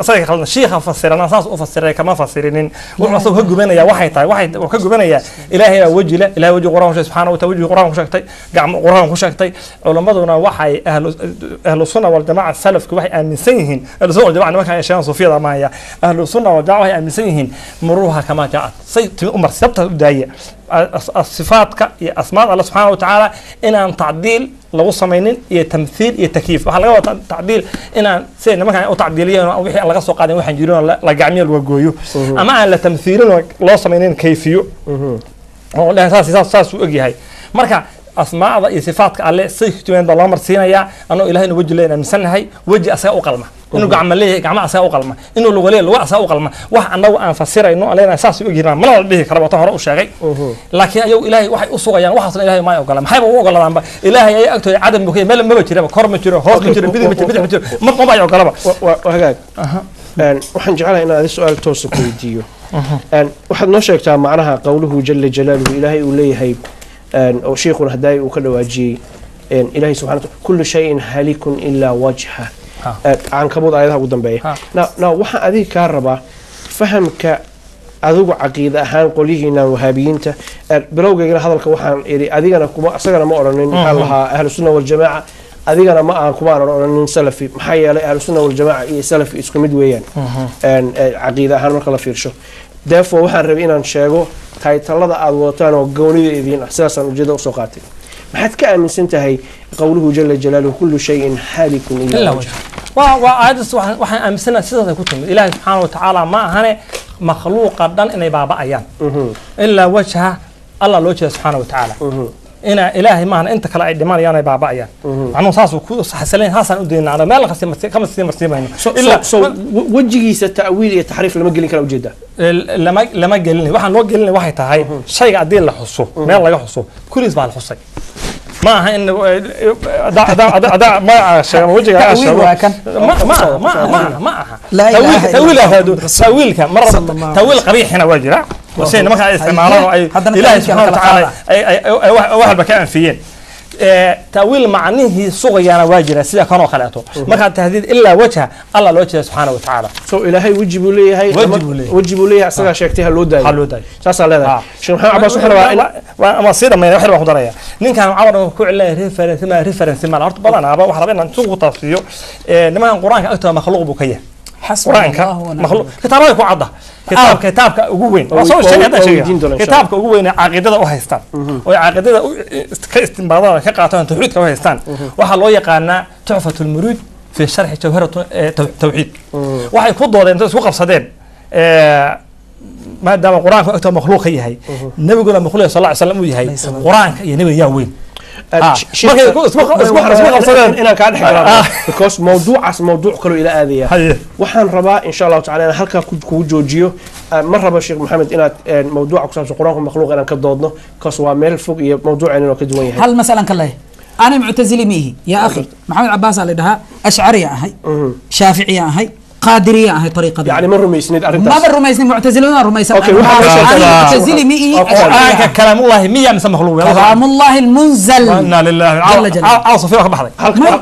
صيغ خلنا شيخ فسرنا ناس أفسر كما فسرين والرسول هجوا بينا يا واحد وهجوا بينا يا إلهي وجه له إلهي وجه قرآن سبحانه وتوجه قرآن وشكتي قام قرآن وشكتي علماءنا وحي أهل السنة والجماعة السلف كواحد من سنين أهل السنة والجماعة ما كان يشان صوفيا معايا أهل السنة والجماعة من سنين مروها كما جاءت سيد أمر سبتة داية الصفات كأسماء الله سبحانه وتعالى إن تعديل لو صمينين يتمثيل يتكييف وحلقة تعديل إن سيدنا ما كان أو تعديليا أو وحي الله قصوا قادم وحي يجرون لجميع الوجوه أما أن التمثيل لو صمينين كيفيو أو لا أساس وجه هاي مركا asmaa'da iyo sifaadka alle saytuwen baa loo marsiinaya anoo ilaahayna weji leena misanahay weji asaga u qalma inuu gacmo leeyahay gacmo asaga u qalma inuu lugu leeyahay lugu asaga u qalma wax anagu aan fasirayno aleena saas u jirnaa mana la dhihi karo waxa hore u sheegay laakiin ayagu ilaahay waxay u sugayaan waxaasna ilaahay ma ogola maxay u ogolaadaanba ilaahay ay agtooda cadam buu meel ma jiro kor ma jiro hoos ma jiro bidix ma jiro ma ay ogolaba hagaag waxaan jeclahay inaan su'aal toos ku weydiiyo waxaad noo sheegtaa macnaha qowluhu jalla jalaaluhu ilaahay uu leeyahay oo sheekhuna haday uu ka dhawaajiyay ilaahay subhanahu kullu shay'in halikun illa wajha عنكبوت أيضا قدام بيه. نا وح أذيك كهرباء فهمك أذوق عقيدة أهان قليهنا وهابيين تا بلوجا جرا هذا الكوحان أذيك أنا كم أصلا ما أرنين الله أهل السنة والجماعة أذيك أنا ما كم أرنين سلفي محيا أهل السنة والجماعة سلفي اسكم دويان عقيدة أهان ما خلا فيرشو دافع وحن ربينا نشاجو هاي طلدا أذواتنا وجوني ذين أساسا وجدا وسقاتي ما حد كأن من سنتهي قوله جل جلاله كل شيء هالك إلا وجهه وعاد وحن أمسنا سيدنا كتم إله سبحانه وتعالى ما هني مخلوق قدن إن بابا أيام إلا وجهه الله وجهه سبحانه وتعالى إن إلهي ما أنت كلا إدمان يعني بابا أيام عنو صاص حسلين حسن أدين على ما لقى خمس سنين مرسيمين إلا وجهي التأويل التحريف لما قلنا كلام جدا لما قلنا واحد نوع قلنا واحد هاي شيء قاعدين لحصو ما يلا يحصو كل يسمع الحصي ما إن دا ما شيء وجهه ما تأويل هذا تأويل كم مرة تأويل قبيح هنا واجرة وسين ما كان استعماله أي إله سبحانه وتعالى أي واحد بكائن فين تأويل معنيه صغيرة واجرة سيدا كانوا خلاته ما كان تهديد إلا وجهه الله الوجه سبحانه وتعالى إلهي وجبوا لي هاي وجبوا لي أصلا شكتها اللوداي اللوداي ساس على هذا شو محمد عباس وما صير ما يروح يروح ضرية نين كان عبر كل ريفرنس ما الأرض بدنا أبا واحد بينا نسوق تصفيه لما القرآن أكتر مخلوق بكيه قرآن مخلوق كتابك وعضه كتابك وين وصل شيء هذا شيء كتابك وين عقيدة وهيستان وعقيدة كاستنباطات كقاطعة توحيد كوهيستان وحلو يقانا تحفة المرود في شرح جوهرة توحيد وحي كودوا لين سوق بصدين ما دام القرآن أكتر مخلوق هي النبي يقول مخلوق صلى الله عليه وسلم هي قرآن يا نبي يا وين إنا كان حكي because موضوع كله إلى هذه وحن ربا إن شاء الله تعالى أنا هلك كوجوجيو مرة بشيخ محمد إنا موضوع كسام القرآن مخلوق أنا كضادنا كسوا ميل فوق موضوع إنه كدوين هل مثلا كله أنا معتزلي ميه يا أخي محمد عباس على ده أشعري هاي شافعي هاي قادرية هاي طريقة يعني مرة ميسند ما مرة ميسند معتزلون رميسان أوكي معتزلي مئي كلام الله مية مسمى مخلوق كلام الله المنزل إنا لله جل جلاله عاصف فيه بحري محمد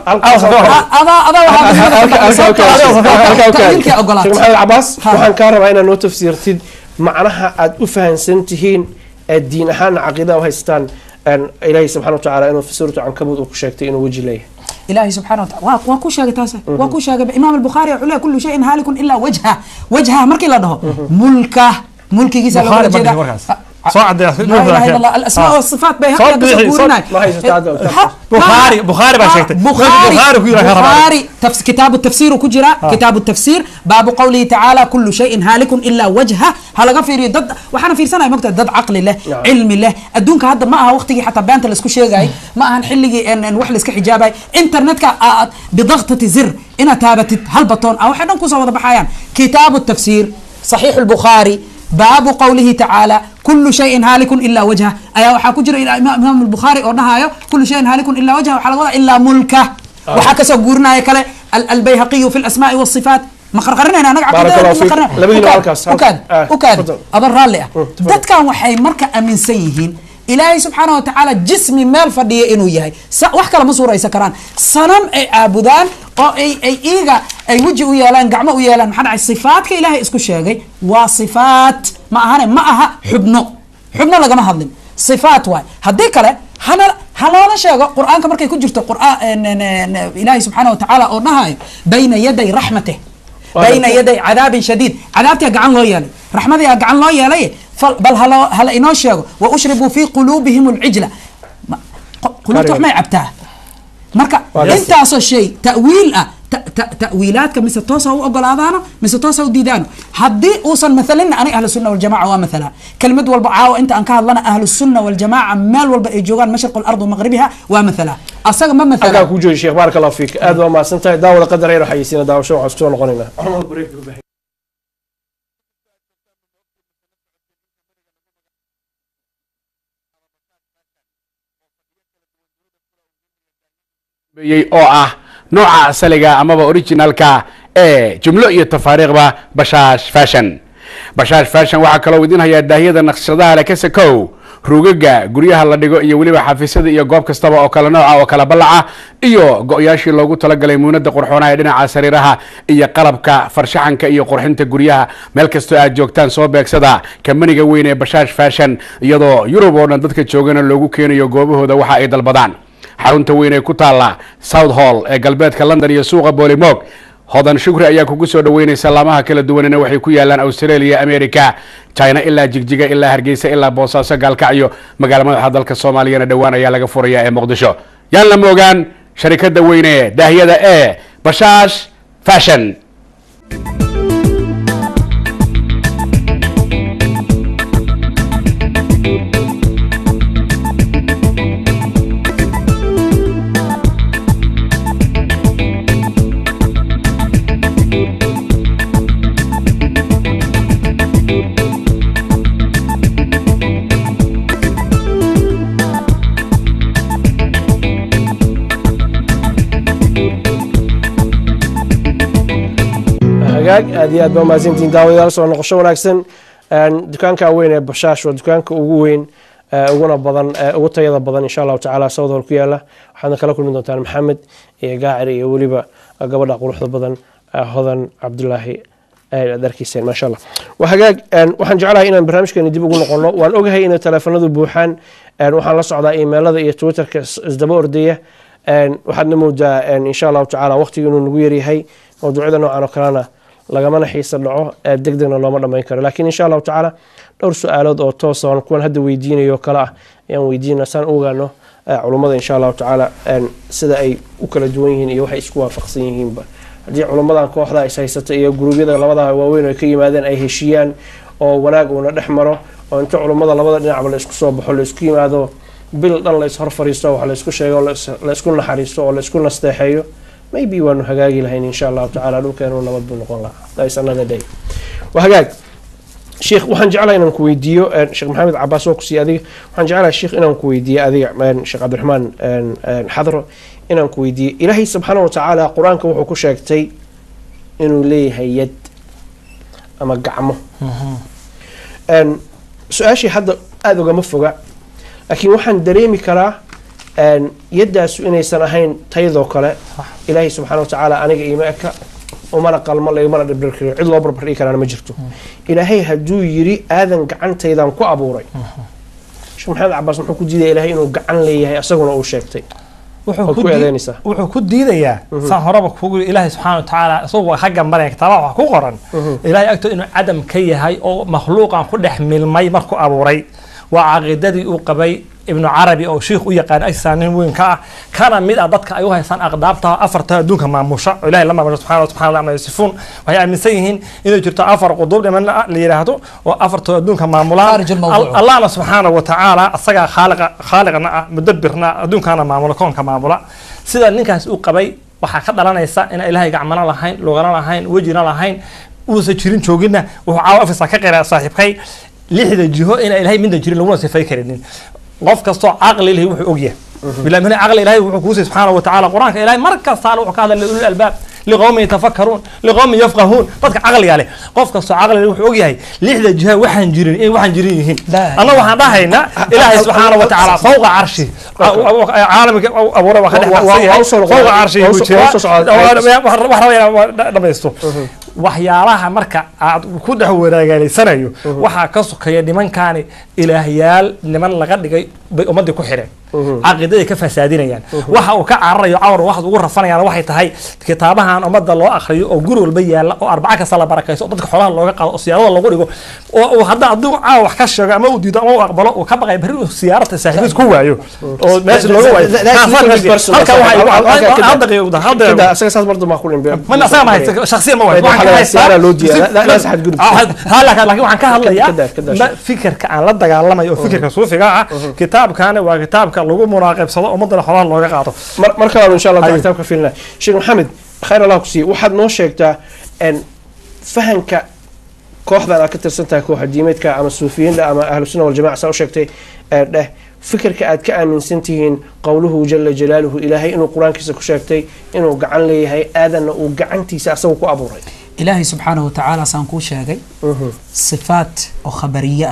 عباس وحن كهرب أنا نو تفسير تد معناها أفهم سنتهين الدين هان عقيدة وهيستان أن إلهي سبحانه وتعالى إنه في سورة عنكبوت وكشكت إنه وجه ليه إلهي سبحانه وتعالى وكوشاجة تاسع وكوشاجة إمام البخاري عليه كل شيء هالك إلا وجهه مركي لا ده ملكي جيس صعد لا إله إلا الله الأسماء والصفات بها بخاري باشكت بخاري كتاب التفسير وكجرا كتاب التفسير باب قوله تعالى كل شيء هالك إلا وجهه هلا غفير ضد وحنا في سنة مقتل ضد عقل الله علم الله أدونك هذا معها وقتي حتى بانت لسكو شيء جاي ما هنحلي إن نوحل سك حجابي إنترنت بضغطة زر إن تابت هالبطون أو حدا نكون صوت بحيان كتاب التفسير صحيح البخاري باب قوله تعالى كل شيء هالك إلا وجهه أيوة حكجر إلى إمام البخاري أرنها كل شيء هالك إلا وجهه وحلقة إلا ملكه وحكى سجورنا يكله البيهقي في الأسماء والصفات ما قررنا أنا نقعد وكاد أبر رالي ده كان وحي مركة أمين سيهين إلهي سبحانه وتعالى جسم مال فديه إنه يهي وحكى لما صورة يسكران صنم أي عبودان أو أي أي وجه ويالان قعمة ويالان محن الصفات كإلهي اسكو شيء وصفات معها حبنا لقما هذلين صفات واي هديك له هلا شيء قرآن كمركي يكون جرت القرآن إلهي سبحانه وتعالى أرنها بين يدي رحمته بين يدي عذاب شديد عذابتي قعن الله يالي رحمتي قعن الله يالي بل هلا إناشيا وأشربوا في قلوبهم العجلة قلوبهم ما يعبتها مركا أنت أصل شيء تأويل تأويلات كمثل توصى وأقلادانا مثل توصى وديدانو هدي أوصل مثلا أنا أهل السنة والجماعة ومثلا كلمة والبعاء وأنت أنكار لنا أهل السنة والجماعة مال والبيجوان مشرق الأرض ومغربها ومثلا أصلا ما مثلا أكاك وجوه الشيخ بارك الله فيك هذا ما سنتهي داول قدر يروح يسينا داول شو عستون قنينا oo nooca asaliga amaba originalka jumlo iyo tafaariiqba bashash fashion waxa kale oo idin haya daahiyada naqshadaha la kasakow rugaga guryaha la dhigo iyo waliba xafiisyada iyo goob kastaba oo kala nooca oo kala balaca iyo go'yaashii loogu talagalay muunada qurxoonaa ee dhinaca sariiraha iyo qalabka farshaxanka iyo qurxinta guryaha meel kasta aad joogtaan soo beegsada kamaniga weyn ee bashash fashion iyadoo Yurub oo dhan dadka joogana loogu keenayo goobahooda waxa ay dalbadaan xarunta weyn ee ku taala South Hall ee galbeedka London iyo suuqa Bolimog hodan shukri ayaa kugu soo dhaweynaysa laamaha kala duwanina waxay ku yaalaan Australia America China ilaa Jigjiga ilaa Hargeysa ilaa Boosaaso Gaalkacyo magaalada madaxda dalka Soomaaliya dhawaan ayaa laga furayaa ee Muqdisho yaan la moogaan sharikada weyn ee daahiyada ee Bashash Fashion هذه أدبا ما زنتين داوي دارس ونقشة وناكسن دكان كوين بشاش ودكان كوين ونا بدن وطيدا بدن إن شاء الله تعالى صوت الكيالة حنا كلا كل من دكتور محمد قاعري وليبا قبل أقول حدا بدن هذا عبد الله دركيسين ما شاء الله وحقاق وحنجعلها هنا برنامج كان يدي بقول نقول وأن أوجه هنا تلفونات البوحان وحن لص على إيميل هذا تويتر كإصدبور ديه وحنا مودا إن شاء الله تعالى وقت ينو نغيري هاي موضوعنا نوعنا كلنا لقمنا حيص النوع دقدقنا لو مرة ما ينكر لكن إن شاء الله تعالى دور سؤالات أو توصل نكون هذا ويدينا يوكلا يعني ويدينا سان أوغانو علماء إن شاء الله تعالى سدا أي وكلا دوينهن يوحي إسكوا فقصينهن هذه علماء كوح ذا إسايسة أي جروبي ذا لبضها وين وكي ماذا أي هشيان أو وناق ونحمره وأنت علماء لبضها نعمل إسكوا بحول إسكي ماذا بيل الله يسهر فريسته ولا إسكوا شيء ولا إسكوا نحريسته ولا إسكوا نستحيه maybe waanu hagaagi lahayn insha Allah ta'ala dhulkeenu nabad buu noqon lahaa that is another day wahagaag sheekh waxaan jeclahay inaan ku weydiiyo sheekh maxamed Abbas oo ku sii adiga waxaan jeclahay sheekh inaan ku weydiiyo adiga sheekh Cabdiraxmaan xadro inaan ku weydiiyo Ilaahay subhanahu wa ta'ala quraanka wuxuu ku sheegtay inuu leeyahay yad ama gacmo su'aashii hadda aad uga ma foga laakiin waxaan dareemi karaa يداس إني سنهين تيذو كلا إلهي سبحانه وتعالى أنا إيماءك وما نقل ملا يمر بالبركة عدل أبر بريك أنا مجرته إلهي هدو يري آذن قعن تيذان كو أبوري شو محمد عباس محكو ديدا إلهي إنه قعن لي هي أساقنا أو شاكتي wuxuu ku diidayaa san horaba kugu Ilaahay subhanahu wa ta'ala soo xagga mareen kitaaba wax ku qoran Ilaahay agto inuu adam ka yahay oo makhluuqan ku dhex milmay markuu abuuray waa aqeedadii uu qabay ابن عربي أو شيخ ويقان أجسانين وين كان ميد أضدك أيها إنسان أقدابتها أفرتها دونك مع مشاء إلهي لما سبحانه وتعالى ما يصفون وهي من سيهن إنه جرت أفر قضوب لمن ليرهدو وأفرتها دونك مع ملا الله سبحانه وتعالى الصقع خالقنا مدبرنا دونك أنا مع ملكون كمع ملا سيدا نكاس أقبي وحكد لنا يسا إن إلهي قعمنا لهين لغنا لهين وجينا لهين وسجرين شوقنا وعاوة ساكاكرا صاحبكي لحد الجهو إن إلهي من دجرين لونا سيفاكرين قف كستو عقل إلهي وحي أوجيه بلا من عقل إلهي وحكوسي سبحانه وتعالى قرآن إلهي مركز صالح وكذا لأولي الألباب لقوم يتفكرون لقوم يفقهون بدك عقل عليه قف كستو عقل إلهي وحي أوجيه لحظة جهة وحن جرين إيه وحن جرين الله وحن ضحينا إلهي سبحانه وتعالى فوق عرشه عالم أبو ربا فوق عرشه waxyaalaha marka aad ku dhax wadaagaysanaayo waxa ka sokeeya nimankaani ilaahyaal niman laga dhigay بأمضي كحرة عقيدة كفسادين waxa uu ka cararayo awr waxa ugu rafanayaan waxay tahay kitaabahan umada loo akhriyo oo guri walba yaala oo arbaca ka sala barakayso dadka xoolaha looga qaado siyaarada lagu dhigo oo hadda adigu wax ka sheego ama uu diido ama uu aqbalo oo ka baqay bari siyaarada saaxiibkiis ku waayo oo meesha looga waayo halka waxa hadda asaga saas bardo ma kulin baa man asaga ma haysto shakhsiyan ma waayo waxa siyaara loo diiday la saxad gudub laakiin waxaan ka hadlayaa fikirka aan la dagaalamayo fikirka suufiga ah kitaabkan waa kitaabka lagu muraaqabsado ummadda xoolaha looga qaado marka insha Allah kitaabka fiilna Sheikh Maxamed khayr Allah ku sii waxaad noo sheegtaa in fahanka kooxdan aad ka tirsantahay koox diimeedka ama suufiyiinta ama ahlus sunna wal jamaa soo sheegtay dheh fikirka aad ka aaminsan tihiin qowluhu jalla jalaaluhu ilaahay inuu quraankiisa ku sheegtay inuu gacan leeyahay aadanna uu gacantiisa asagu ku abuuray ilaahay subhanahu wa ta'ala saan ku sheegay sifaat oo khabariya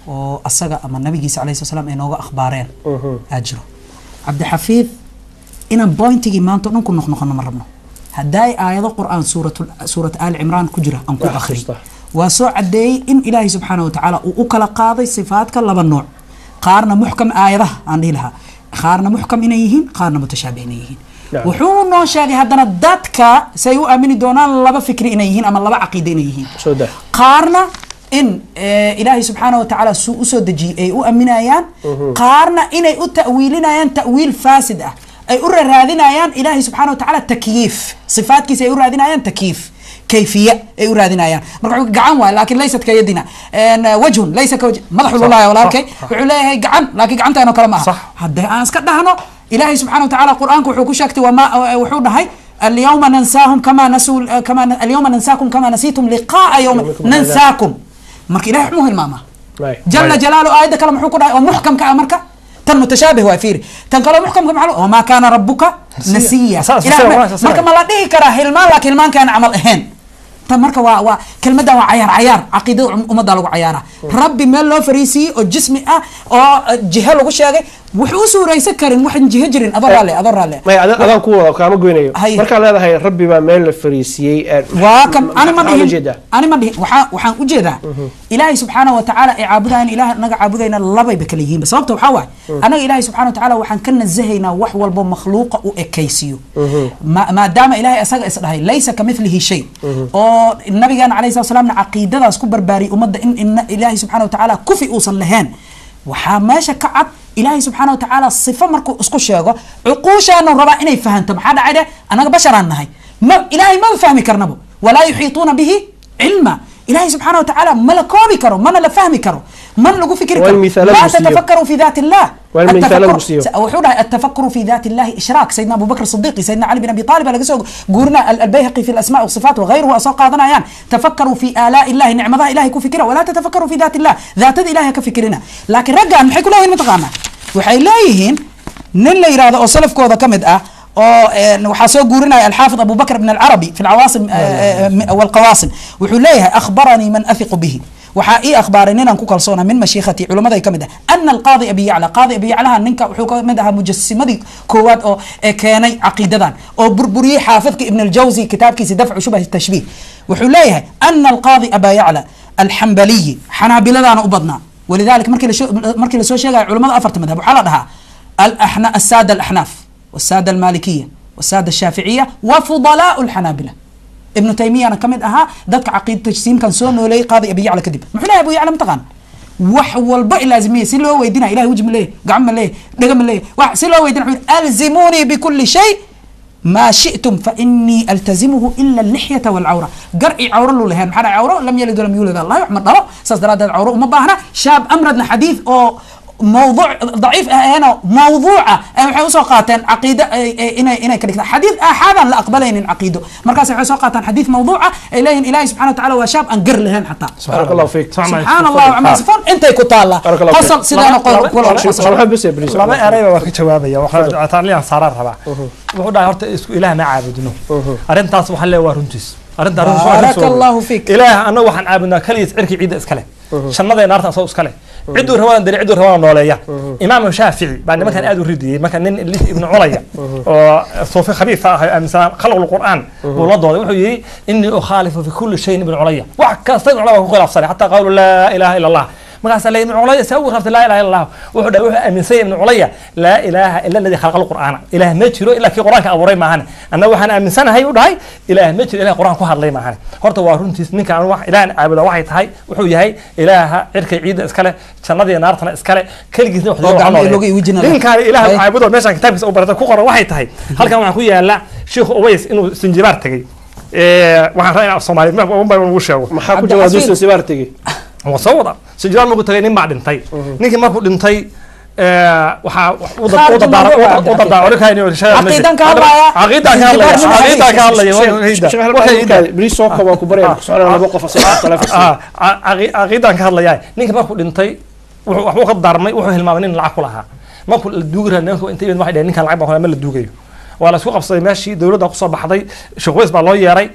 oo asaga ama nabigiisa alayhi salaam ay nooga akhbaareen ajro عبد الحفيظ إن بوينتي ما أنتو نكون نخنقنا مربنا هداي آيات القرآن سورة آل عمران كجرة أنكو أخري وسوء عدي إن إلهي سبحانه وتعالى وأكل قاضي صفات كلا بالنوع قارنا محكم آياته عندي لها قارنا محكم إنيهين قارنا متشابه إنيهين وحون نوشاقي هدنا داتك سيؤمن دونان لبا فكري إنيهين أما لبا عقيدة إنيهين قارنا إن إلهي سبحانه وتعالى سوء دجي أي أؤمنايان قارنا إن أي تأويلنايان تأويل فاسد أي أرادنايان إلهي سبحانه وتعالى تكييف صفات كيس أي أرادنايان تكييف كيفية أي أرادنايان مرقعوا قعنوا لكن ليست كيدنا وجه ليس كوجه مدح الله ولا كي عليه قعن لكن قعنت أنا كلامها هذا أنس كدهنا إلهي سبحانه وتعالى قرآن وحكوا شكت وما وحونا هاي اليوم ننساهم كما نسوا اليوم ننساكم كما نسيتم لقاء يوم ننساكم marka ilaahay xumuhu ilmaama jalla jalaalu aayada kala muxuu ku dhahay oo muhkamka marka tan mutashaabih waa fiiri tan kala muhkamka maxaa oo ma kana rabbuka nasiya marka ma la dhihi karaa hilmaan laakiin hilmaankan amal ahayn tan marka waa kelmadda waa cayaar aqeedada umada lagu cayaara rabbi meel loo fariisi oo jismi ah oo jiha lagu sheegay wuxuu suuraysan karin waxan jiha jirin adaraale ma adan ku wada kaama goynayo marka leedahay rabbi baa meel la fariisiyay waa kam ana ma dhihin waxaan u jeedaa ilaahay subhanahu wa ta'ala ay caabudaan ilaahay naga caabudayna labay ba kala yihiin sababta waxa waay anaga ilaahay subhanahu wa ta'ala waxaan ka nazahaynaa wax walba makhluuqa u ekaysiyo maadaama ilaahay asaga is dhahay laysa kamithlihi shay oo nabiga alayhi salaam aqeedadaas ku barbaari umada in ilaahay subhanahu wa ta'ala kufi uusan lahayn waxa meesha ka cad إلهي سبحانه وتعالى الصفة مركو اسكو شيغو عقوشا انه ربا اني فهمت ما حدا عيده انا بشر انهي ما الهي ما فهمي كرنبو ولا يحيطون به علما إلهي سبحانه وتعالى ملكوبي كرو من لا فهمي كرو من لو فكر لا تتفكروا في ذات الله التفكر في ذات الله إشراك سيدنا أبو بكر الصديق سيدنا علي بن أبي طالب قولنا البيهقي في الأسماء والصفات وغيره أساق هذا يعني تفكروا في آلاء الله نعمة إلهي كفكرة ولا تتفكروا في ذات الله ذات إلهي كفكرنا لكن رجع محيكوا له المتقامة وحيلايهن نلا يراد أو سلف كوذا كمد وحاسو قورنا الحافظ أبو بكر بن العربي في العواصم والقواصم وحليها أخبرني من أثق به وحقيقي أخبارنا نكو كالصونا من مشيختي علماء كمدة أن القاضي أبي يعلى قاضي أبي يعلى ننكا وحكا مدها مجسمة كواد أو كاني عقيدة أو بربري حافظك ابن الجوزي كتاب كيس دفع شبه التشبيه وحليها أن القاضي أبا يعلى الحنبلي حنابلة أنا أبضنا ولذلك مركي لسو شيء علماء أفرت مذهب وحالتها السادة الأحناف والسادة المالكية والسادة الشافعية وفضلاء الحنابلة ابن تيمية أنا كمد ذاتك عقيدة تجسيم كان سون ولي قاضي أبي يعلى كذب محلا أبو يعلى متقان وحول بقى لازمية سلوا ويدنا إلهي وجم ليه قعم ليه دقم ليه سلوا ويدنا ألزموني بكل شيء ما شئتم فإني ألتزمه إلا اللحية والعورة قرئي عورة له لهان محلا عورة لم يلد ولم يولد الله يحمد الله سأصدراد العورة وما باهنا شاب أمرد حديث أو موضوع ضعيف هنا موضوعه حوسقاتن عقيده إنا كذا حديث هذا لا اقبلين العقيده مركز حوسقاتن حديث موضوعه الهي سبحانه وتعالى وشاب انقر لهن حتى بارك الله فيك سبحان الله وعما صفون انت كنت الله قصل سيدنا قول بس ابليس لما اريبا waa ka jawaabaya waxa taarliyan saarar raba wuxuu dhahay horta isku ilaahay ma caabudino arintaas waxa leeyahay runtiis arinta بارك الله فيك ilaahay ana waxaan caabudnaa kaliya cirki ciida iskale shannada naarta soo iskale عدو روان دري عدو روان نوليا إمام الشافعي بعد ما كان أدو ردي ما كان ابن عليا صوفي خبيث أمثال خلق القرآن والله وحي إني أخالف في كل شيء ابن عليا وحكى صدق على وقول أفصل حتى قالوا لا إله إلا الله markaas la ibn Ulayya sawi qabta la ilaha illa Allah wuxuu aaminsan ibn Ulayya la ilaha illa alladhi khalaqa al-Qur'ana ilaah ma jiro illa kii quraanka abuuray maahan anna waxaan aaminsanahay u dhahay ilaah ma jiro ilaah quraan ku hadlay maahan horta waa runtiis ninka aan wax ilaah caabudo waxay tahay wuxuu yahay ilaaha cirka ciida iska leh jannada iyo naartana iska leh kaligiisna wax ninka ilaah caabudo meesha kitaabkiisa u barata ku qoran waxay tahay halkan waxaan ku yaala Sheikh Uways inuu Sinjibaar tagay waxaan raacay Soomaaliyeed ma uu sheego maxaa ku jawaabay Sinjibaar tagay وصودا سجلان مو تغني ما دنتي نيكي ماركو دنتي waxa u dadaaray kaynoo caqiidan ka hadlaya caqiidan ka hadlaya bariis soo kaba ku bareen su'aalaha laba qof caqiidan ka hadlaya ninka markuu dhintay wuxuu ka darmay wuxuu hilmaamay in lacag ku lahaa markuu la duugiraa ninka inta waxay dhaheen ninkan lacag baa ma la duugayo waa la isku qabsaday meeshii dawladda ku soo baxday Sheekh Uways baa loo yeeray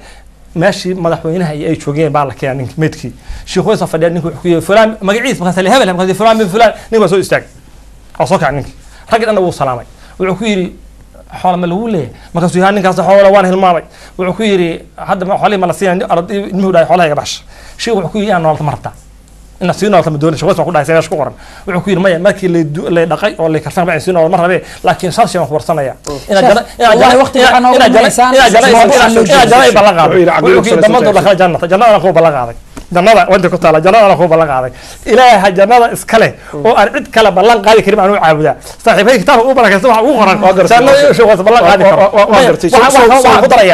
ماشي مدحوينها اي جوجين بالك يعني ميدكي شيخ ويس فدان نينكو فلان مغعيس مثلا هبل مثلا فلان من فلان نينكو سو استاغ اصوك عنك رجل انا وو سلامي wuxuu ku yiri xoolo ma lagu leeyahay markaas uu ninkaas xoolo waan hilmaamay wuxuu ku yiri hadda ma xoolo ma la siin arday inuu dhaay xoolaha bash sheekh wuxuu ku yiri aan noolta marta ina siino noolta doon sheekh wuxuu ku dhaay sayaash ku qoran wuxuu ku yiri maya markii la dhaqay oo la karsan baa siino mar rabe laakiin sharci wax warsanaya wallahi waqti waxaan ugu dhameysan jalay balaqaad damada la kala jannada jannada ku balaqaaday jannada wada ku taala jannada ku balaqaaday ilaaha jannada iska leh oo aan cid kale ballan qaadi karin aan u caabudaa saaxiibay kitaabka u barakaysto waxa uu qoran jannada iyo sheekh wada ballan qaadi karo waa gartay waxa ku daraya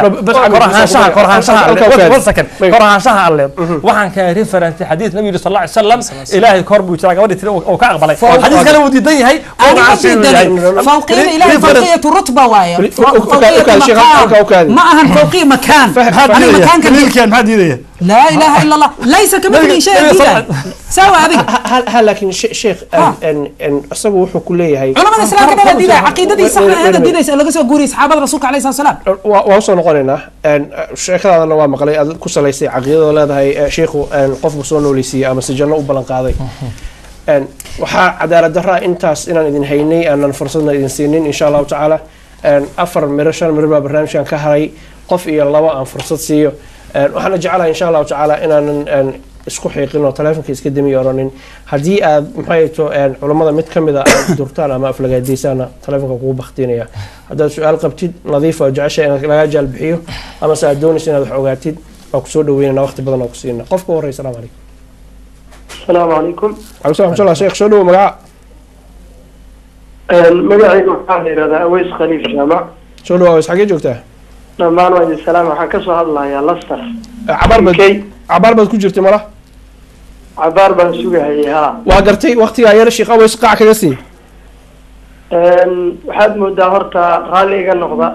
qoraanshaha alle waxaan ka reference xadiis nabi sallallahu alayhi wasallam ilaahay korbu jira gabadhii tiri oo ka aqbalay xadiis kale uu diidan yahay oo فوقيه إلهي فوقية الرتبة وايا ما أهن فوقية مكان أنا مكان كان هذه لا إله إلا الله ليس كمثل شيء سوى هذه هل لكن شيخ ان اسبو وحو كليه هي علماء الاسلام كذا دينا عقيدتي صح هذا دينا لغا سو غوري صحابه رسولك عليه الصلاه والسلام وصل نقولنا ان شيخنا waa maqlay aad ku saleysay aqoonada leedahay sheekhu qof soo noolisay ama sijano u balan qaaday waxa cadaalad darra intaas inaan idin haynay aanan fursadna idin siinin insha Allah taala afar miro shan miro barnaamijkan ka haray qof iyo laba aan fursad siiyo waxaan jecelahay insha Allah taala inaan isku xiiqino telefoonka iska damiyo oranin hadii aad maxay to culimada mid kamida aad durtaan ama aflagaadeysana telefoonka kugu baqtinaya hadaa su'aal qabtid nadiif oo jeceshay inaad laga jaal bixiyo ama saad doonaysid inaad wax ogaatid oo ku soo dhaweynaa waqti badan oo ku siina qofka horeysa salaam alaykum السلام عليكم. عليكم السلام شيخ شنو مقع؟ مقعي محاضر هذا أويس خليف جامع. شنو أويس حقي جوكته؟ لما أنا وعد السلام حكسو الله يا لستر. عبار بد كوجرتي مرة؟ عبار بنسوقها هي ها. وقرتي وقتي يا الشيخ أويس قاع كجسي. waxaad moodaa horta raaliga noqda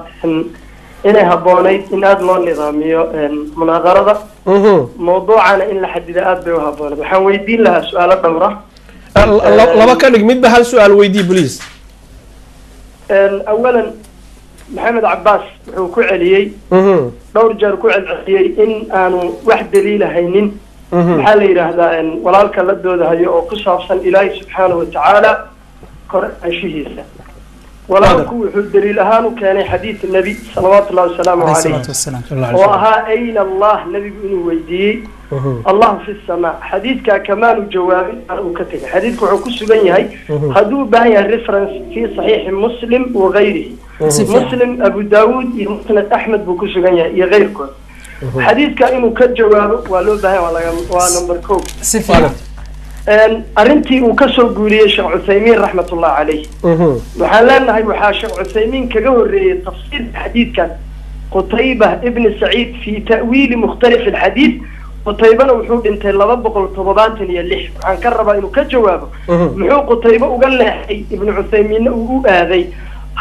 inay habboonayd in aad loo nidaamiyo munaadarada mawduucana in la xadido aad bay u habboonayd waxaan weydiin lahaa su'aalo dhowr ah laba ka dhig midba hal su'aal weydii please awalan maxamed cabbaas wuxuu ku celiyey dhowr jeer ku celceliyey in aanu wax daliil haynin maxaa la yidhaahdaa walaalka la doodahayo oo ku saabsan ilaahay subxaanahu watacaala korashihiisa walaalku wuxuu daliil ahaan u keenay xadiis nabi sallallahu alayhi wasallam oo ahaa ayna allah nabigu inuu weydiiyey allah fi samaa xadiiska kamaan u jawaabay uu ka tagay xadiisku wuxuu ku sugan yahay haduu baahan yahay reference fi sahih muslim wa ghayrihi muslim abu daawud iyo musnad ahmed buu ku sugan yahay iyo ghayrkood xadiiska inuu ka jawaabo waa loo baahan waa number 2 arintii uu ka soo guuriyay Sheekh Uthaymin rahmatullah alayhi waxaan leenahay waxa Sheekh Uthaymin kaga horeeyay tafsiir xadiidkan Qutaybah ibn Sa'id fi ta'wil mukhtalif alhadith Qutaybana wuxuu dhintay 276 waxaan ka rabaa inuu ka jawaabo muxuu Qutayba uga leexay ibn Uthaymin uu aaday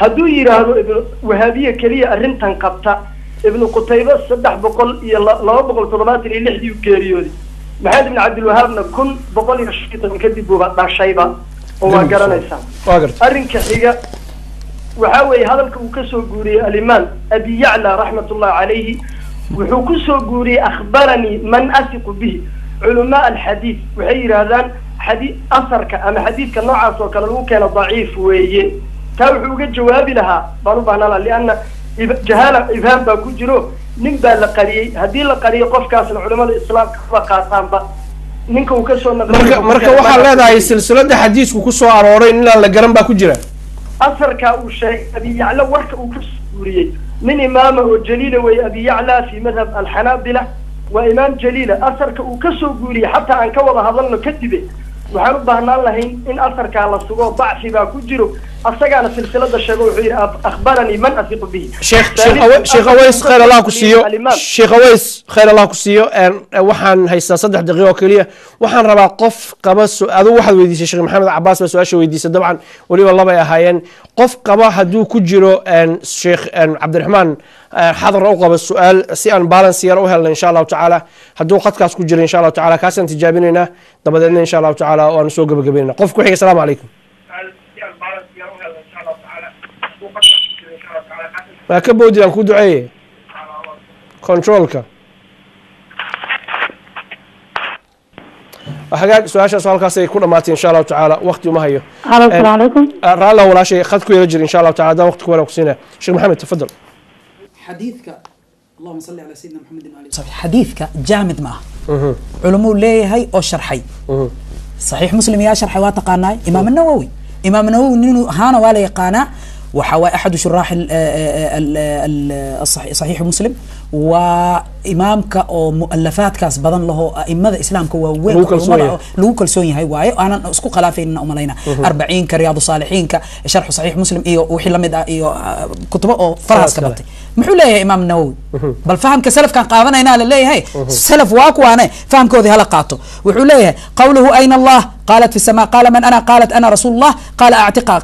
haduu yiraahdo ibn Wahabiya kaliya arintan qabta ibn Qutayba 376 uu geeriyooday محمد بن عبد الوهاب كن بقول يشيط من كذب وبعد شيبة وقرنا إنسان. أرن كحيجة وحاول هذا الكوكسو جوري الإمام أبي يعلى رحمة الله عليه وحكسو جوري أخبرني من أثق به علماء الحديث وغير هذا حديث أثر أما حديث كنوع وكانوا كان ضعيف ويجي توحوا جوابي لها بنو لأن جهالة إفهام بكجرو نبى لقرية هذه القرية قف كاس العلماء الإسلام قاطان با ninka uu ka soo naqlay marka waxaa leedahay silsilada xadiisku ku soo arooray in la garan baa ku jira asarka uu sheegay abi yacla warka uu ka suuriyey min imaama oo jaliila way abi yacla fi madhab alxanaabila waa imaam jaliila asarka uu ka soo guuriyey xataa aan ka wada hadalno kadib waxaan u baahnaan lahayn in asarkaa la sugo dacfi baa ku jiro asagaana silsilada sheego wuxuu yidhi akhbaranii man asiqu bihi sheekh aways khayr allah ku siiyo sheekh aways khayr allah ku siiyo waxaan haystaa 3 daqiiqo oo kaliya waxaan rabaa qof qaba adigu waxaad weydiisay sheekh maxamed cabaas baa su-aasha weydiisay dabcan weliba labay ahaayeen qof qaba hadduu ku jiro sheekh cabdiraxmaan xadar u qaba su-aal si aan balance yar u helna insha allahu tacaala hadduu qadkaas ku jiro insha allahu tacaala kaasaan tijaabinaynaa dabadeedna insha allahu tacaala waanu soo gabagabaynaa qof ku xiga asalaamu calaykum waa ka boodi aan ku duceeye controlka hagaag su-aashaas halkaasay ku dhamaatay insha allahu tacaala waqti uma hayo السلام عليكم raallah walaashay khad ku yala jira insha allahu taala haddaan waqti ku wala kusiinaya sheekh maxamed tafadal حديثك اللهم صل على سيدنا محمد وعلى اله وصحبه حديثك جامد معه علماء ليه هي او شرحي صحيح مسلم يا شرحي واتقانا امام النووي نينو هانا ولا يقانا وحوى احد شراح صحيح مسلم وامامك او مؤلفات كاس بدن له ائمه الاسلام كوين لو كلسون هي واي انا اسكو خلافين املينا 40 كرياض الصالحين كشرح صحيح مسلم iyo wixii lamid ah iyo kutubo oo faraas ka batay muxuu leeyahay imaam nawawi bal fahamka salafkan qaadanayna la leeyahay salaf waa kuwaane fahamkoodii hala qaato wuxuu leeyahay qawluhu ayna allah قالت في السماء قال من أنا قالت أنا رسول الله قال أعتقها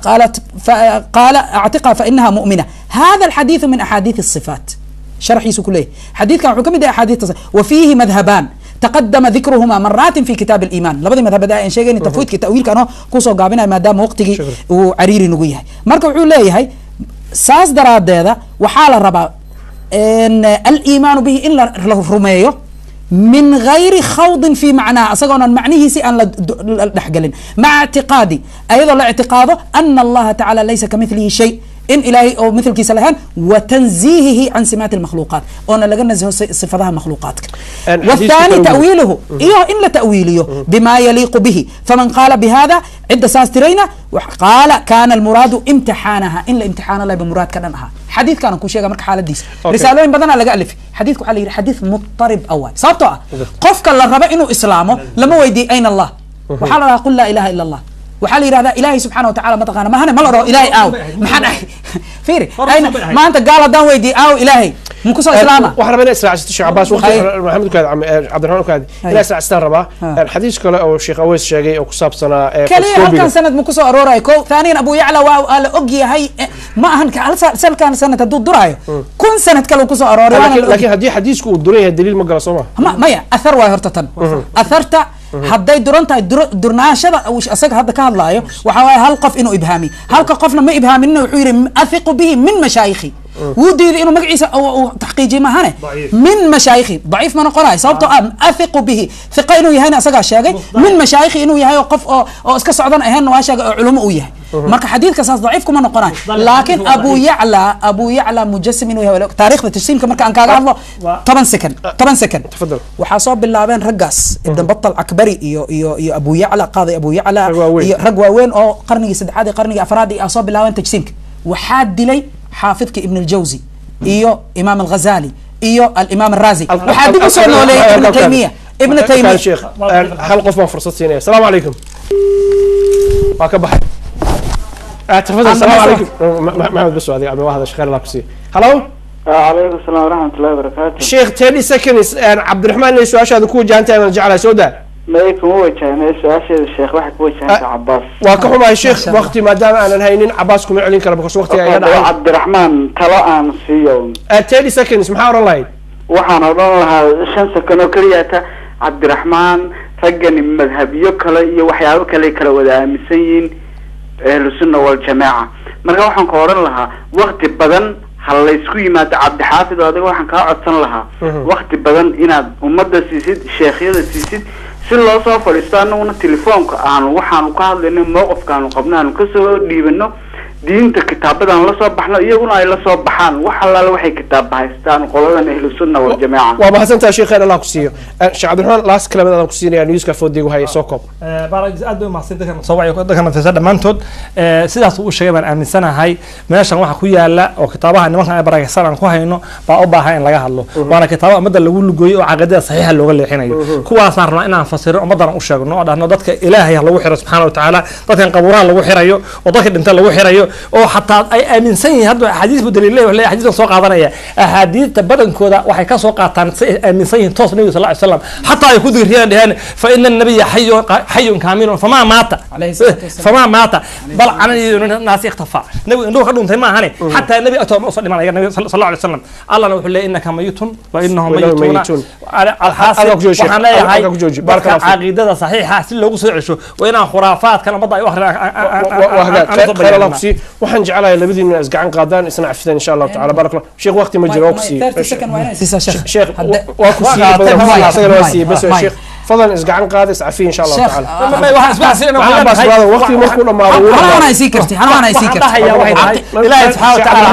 قال أعتقها فإنها مؤمنة هذا الحديث من أحاديث الصفات شرح يسو كله حديث كان حكم ده أحاديث وفيه مذهبان تقدم ذكرهما مرات في كتاب الإيمان لبدي مذهب ده إن شيء تفويت كتأويل كانوا كوسو قابنا ما دام وقتي وعريري نقويه مركب عليه هاي ساس دراد هذا وحال الربا إن الإيمان به إلا رميه من غير خوض في معناه أصلاً معنيه سي أن لحقلين مع اعتقادي أيضا الاعتقاد أن الله تعالى ليس كمثله شيء إن إلهي أو مثل كيسلهان وتنزيهه عن سمات المخلوقات وأنا لقنا صفتها مخلوقات والثاني تأويله إيه إن لا تأويله بما يليق به فمن قال بهذا عدة ساسترين وقال كان المراد امتحانها إن الامتحان الله بمراد كانها حديث كان كل شيء مرك حالة ديس رسالين بدنا لقى ألف حديث على حديث مضطرب أول صابته قفك الله ربع إنه إسلامه لما ويدي أين الله وحال قل لا إله إلا الله وحال هذا إلهي سبحانه وتعالى ما تقانا ما هنا ما له إلهي أو ما حد فيري أين ما أنت قال دان ويدي أو إلهي مكسر إسلامه وحنا بنا إسرع الشيخ عباس وقت محمد كذا عبد الرحمن كذا إلى إسرع استنربا الحديث كله أو الشيخ أويس شاقي أو كساب سنة كلي هل كان سنة مكسر أرورايكو ثانيا أبو يعلى وقال أجي هاي ما هن سنة كان سنة تدود درايو كون سنة كلو كسر أروري لكن هدي حديثكم الدنيا الدليل ما قال صوما ما يا أثر وهرتتن أثرت hadday duran tahay durnaashada asaga hadda ka hadlaayo waxa waaye hal qof inuu ibhaami halka qofna ma ibhaaminina wuxuu yidhi athiqu bihi min mashaayikhi wuu diiday inuu magaciisa taxqiijiyo maahane min mashaayikhi daciif ma noqonayo sababtoo ah athiqu bihi hiqa inuu yahayna asagaa sheegay min mashaayikhi inuu yahay oo qof oo iska socdan ahaynna waa sheegay oo culumo uu yahay marka xadiidka saas daciif kuma noqonayo laakiin abu yacla mujassim inuu yahay taariikhda tajsiimka marka aan kaaga hadlo 10 second waxaa soo bilaabeen raggaas ibn batal akbari iyo abu yacla qaadi abu yacla iyo rag waaweyn oo qarnigii 3aad iyo qarnigii 4aad ay soo bilaabeen tajsiimka waxaa dilay حافظك ابن الجوزي إيو إمام الغزالي إيو الإمام الرازي وحدي بسونا ولي ابن تيمية شيخ هل قف فرصة سينية السلام عليكم ما كبحي تفضل السلام عليكم محمد بسوا هذه عبد الواحد خير الله كسي هلو عليكم السلام ورحمة الله وبركاته شيخ 30 seconds عبد الرحمن ليش سؤال كو جانتي من جعلها سوداء ما يكون هو كان سؤال الشيخ واحد هو كان عباس واكحوا يا شيخ وقتي ما دام انا هينين عباسكم يعلن كره بكش وقتي يا عبد الرحمن طلع ان سيو 30 seconds محاور الله waxaan oran lahaa 5 second oo kaliya ta عبد الرحمن رجل مذهبيو kale iyo waxyaabo kale kala wada aaminsan yihiin ahlu sunna wal jamaa marka waxaan ka oran lahaa waqti badan hal la isku yimaado cabdi xaafid adiga waxaan ka codsan lahaa waqti badan inaad ummadda siisid sheekhyada siisid si loo soo fadhiisto annaguna telefoonka aan waxaan ka hadlaynay mowqifka aan qabnaan ka soo dhiibano diinta kitaabadan la soo baxno iyaguna ay la soo baxaan wax allaale waxay kitaab haystaan qoladan ahlu sunna wal jamaa waa mahadsantahay sheekh khayr allah ku siiyo sheekh cabdiraxmaan laas kalaamad aan ku siinaya newska foodigu hay soo koob baarag aad bay mahadsan dadkan soo wacay dadkan fiisa dhamaantood sidaas uu sheegay baan aaminsanahay meeshan waxa ku yaala oo kitaabaha nimankan ay baragaysan aan ku hayno baa u baahan in laga hadlo waana kitaabo umada lagu lugooyo oo aqoonta saxiixa looga leexinayo kuwaas aan rabnaa inaan fasiro umadan u sheegno oo dhahno dadka ilaahay lagu xiro subxaanahu wa ta'ala dadkan qabuuraha lagu xirayo oo dadka dhinta lagu xirayo oo xataa ay aaminsan yihiin hadda xadiis bu daliilay oo xadiis soo qaadanaya ahadiista badankooda waxay ka soo qaataan aaminsan yihiin toos nabiga sallallahu alayhi wasallam xataa ay ku diriyaan dhahan fa inna an-nabiyya hayyun kaamilun fama maata bal ana naas ikhtafa nabi indho ka dhuntay ma ahane xataa nabi ato ma soo dhimanaya nabi sallallahu alayhi wasallam allah wuxuu leeyahay innaka mayitun wa innahum mayitun al-hasil waxaan leeyahay aqeedada saxiixa si loogu soo cesho waa inaan khuraafaadkan umada ay u akhriyaan waxaan jeclahay labadiina is gacan qaadaan isna cafidaan insha Allah ta'ala barakallahu sheekh waqti ma jiro ku sii sheekh waa ku sii badan bas sheekh فضل اسقعن قاعد اسعفي ان شاء الله تعالى ما واحد اسمع سينا وقتي ما كنا ما انا سيكرتي انا سيكرتي لا سبحانه وتعالى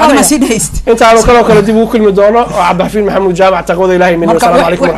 انا ما سيدهيست انت على كلو كلا دي بو كلمه دونه عبد الحفيظ محمود جامع تقوى الهي من السلام عليكم